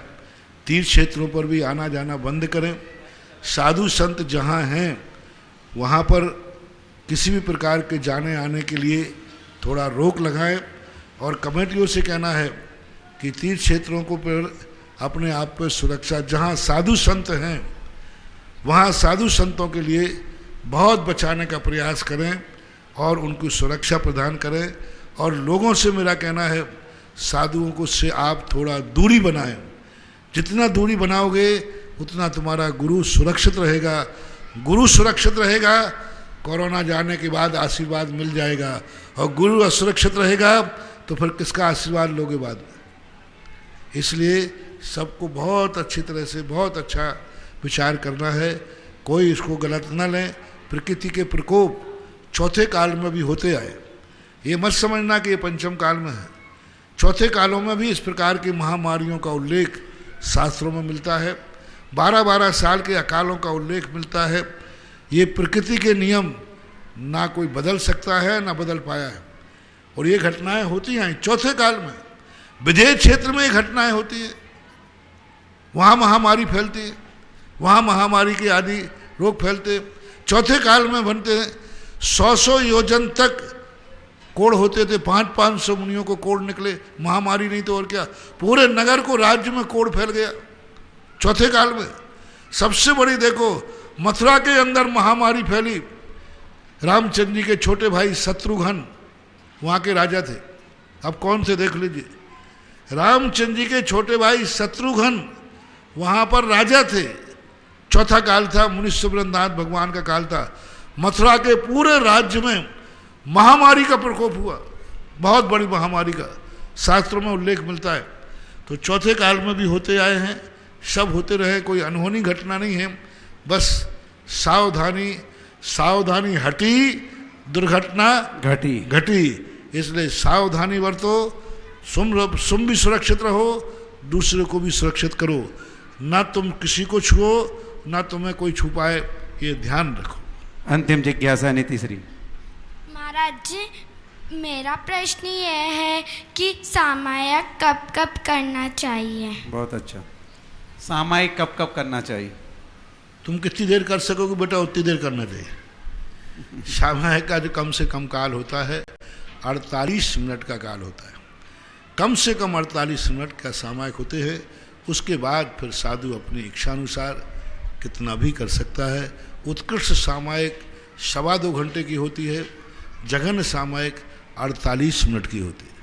तीर्थ क्षेत्रों पर भी आना जाना बंद करें। साधु संत जहां हैं वहां पर किसी भी प्रकार के जाने आने के लिए थोड़ा रोक लगाएं, और कमेटियों से कहना है कि तीर्थ क्षेत्रों को पर अपने आप पर सुरक्षा, जहां साधु संत हैं वहां साधु संतों के लिए बहुत बचाने का प्रयास करें और उनको सुरक्षा प्रदान करें। और लोगों से मेरा कहना है साधुओं को से आप थोड़ा दूरी बनाएं, जितना दूरी बनाओगे उतना तुम्हारा गुरु सुरक्षित रहेगा। गुरु सुरक्षित रहेगा, कोरोना जाने के बाद आशीर्वाद मिल जाएगा, और गुरु असुरक्षित रहेगा तो फिर किसका आशीर्वाद लोगे बाद में? इसलिए सबको बहुत अच्छी तरह से बहुत अच्छा विचार करना है, कोई इसको गलत न लें। प्रकृति के प्रकोप चौथे काल में भी होते आए, ये मत समझना कि ये पंचम काल में है। चौथे कालों में भी इस प्रकार की महामारियों का उल्लेख शास्त्रों में मिलता है, 12-12 साल के अकालों का उल्लेख मिलता है। ये प्रकृति के नियम ना कोई बदल सकता है ना बदल पाया है, और ये घटनाएं होती हैं चौथे काल में। विदेश क्षेत्र में ये घटनाएं होती है, वहाँ महामारी फैलती है, वहाँ महामारी के आदि रोग फैलते। चौथे काल में बनते 100 योजन तक कोड़ होते थे, 500 मुनियों को कोड़ निकले, महामारी नहीं तो और क्या, पूरे नगर को राज्य में कोड़ फैल गया चौथे काल में। सबसे बड़ी देखो मथुरा के अंदर महामारी फैली, रामचंद्र जी के छोटे भाई शत्रुघ्न वहाँ के राजा थे। अब कौन थे देख लीजिए, रामचंद्र जी के छोटे भाई शत्रुघ्न वहाँ पर राजा थे। चौथा काल था, मुनि सुब्रतनाथ भगवान का काल था। मथुरा के पूरे राज्य में महामारी का प्रकोप हुआ, बहुत बड़ी महामारी का। शास्त्रों में उल्लेख मिलता है। तो चौथे काल में भी होते आए हैं, सब होते रहे, कोई अनहोनी घटना नहीं है। बस सावधानी, सावधानी हटी दुर्घटना घटी। इसलिए सावधानी बरतो, तुम भी सुरक्षित रहो, दूसरे को भी सुरक्षित करो, ना तुम किसी को छुओ ना तुम्हें कोई छुपाए, ये ध्यान रखो। अंतिम जिज्ञासा नीतिश्री। महाराज जी, मेरा प्रश्न ये है कि सामायिक कब कब करना चाहिए? बहुत अच्छा। सामायिक कब कब करना चाहिए? तुम कितनी देर कर सकोगे बेटा, उतनी देर करना चाहिए। सामायिक का जो कम से कम काल होता है 48 मिनट का काल होता है। कम से कम 48 मिनट का सामायिक होते हैं। उसके बाद फिर साधु अपनी इच्छानुसार कितना भी कर सकता है। उत्कृष्ट सामायिक 2.25 घंटे की होती है, जघन्य सामायिक 48 मिनट की होती है।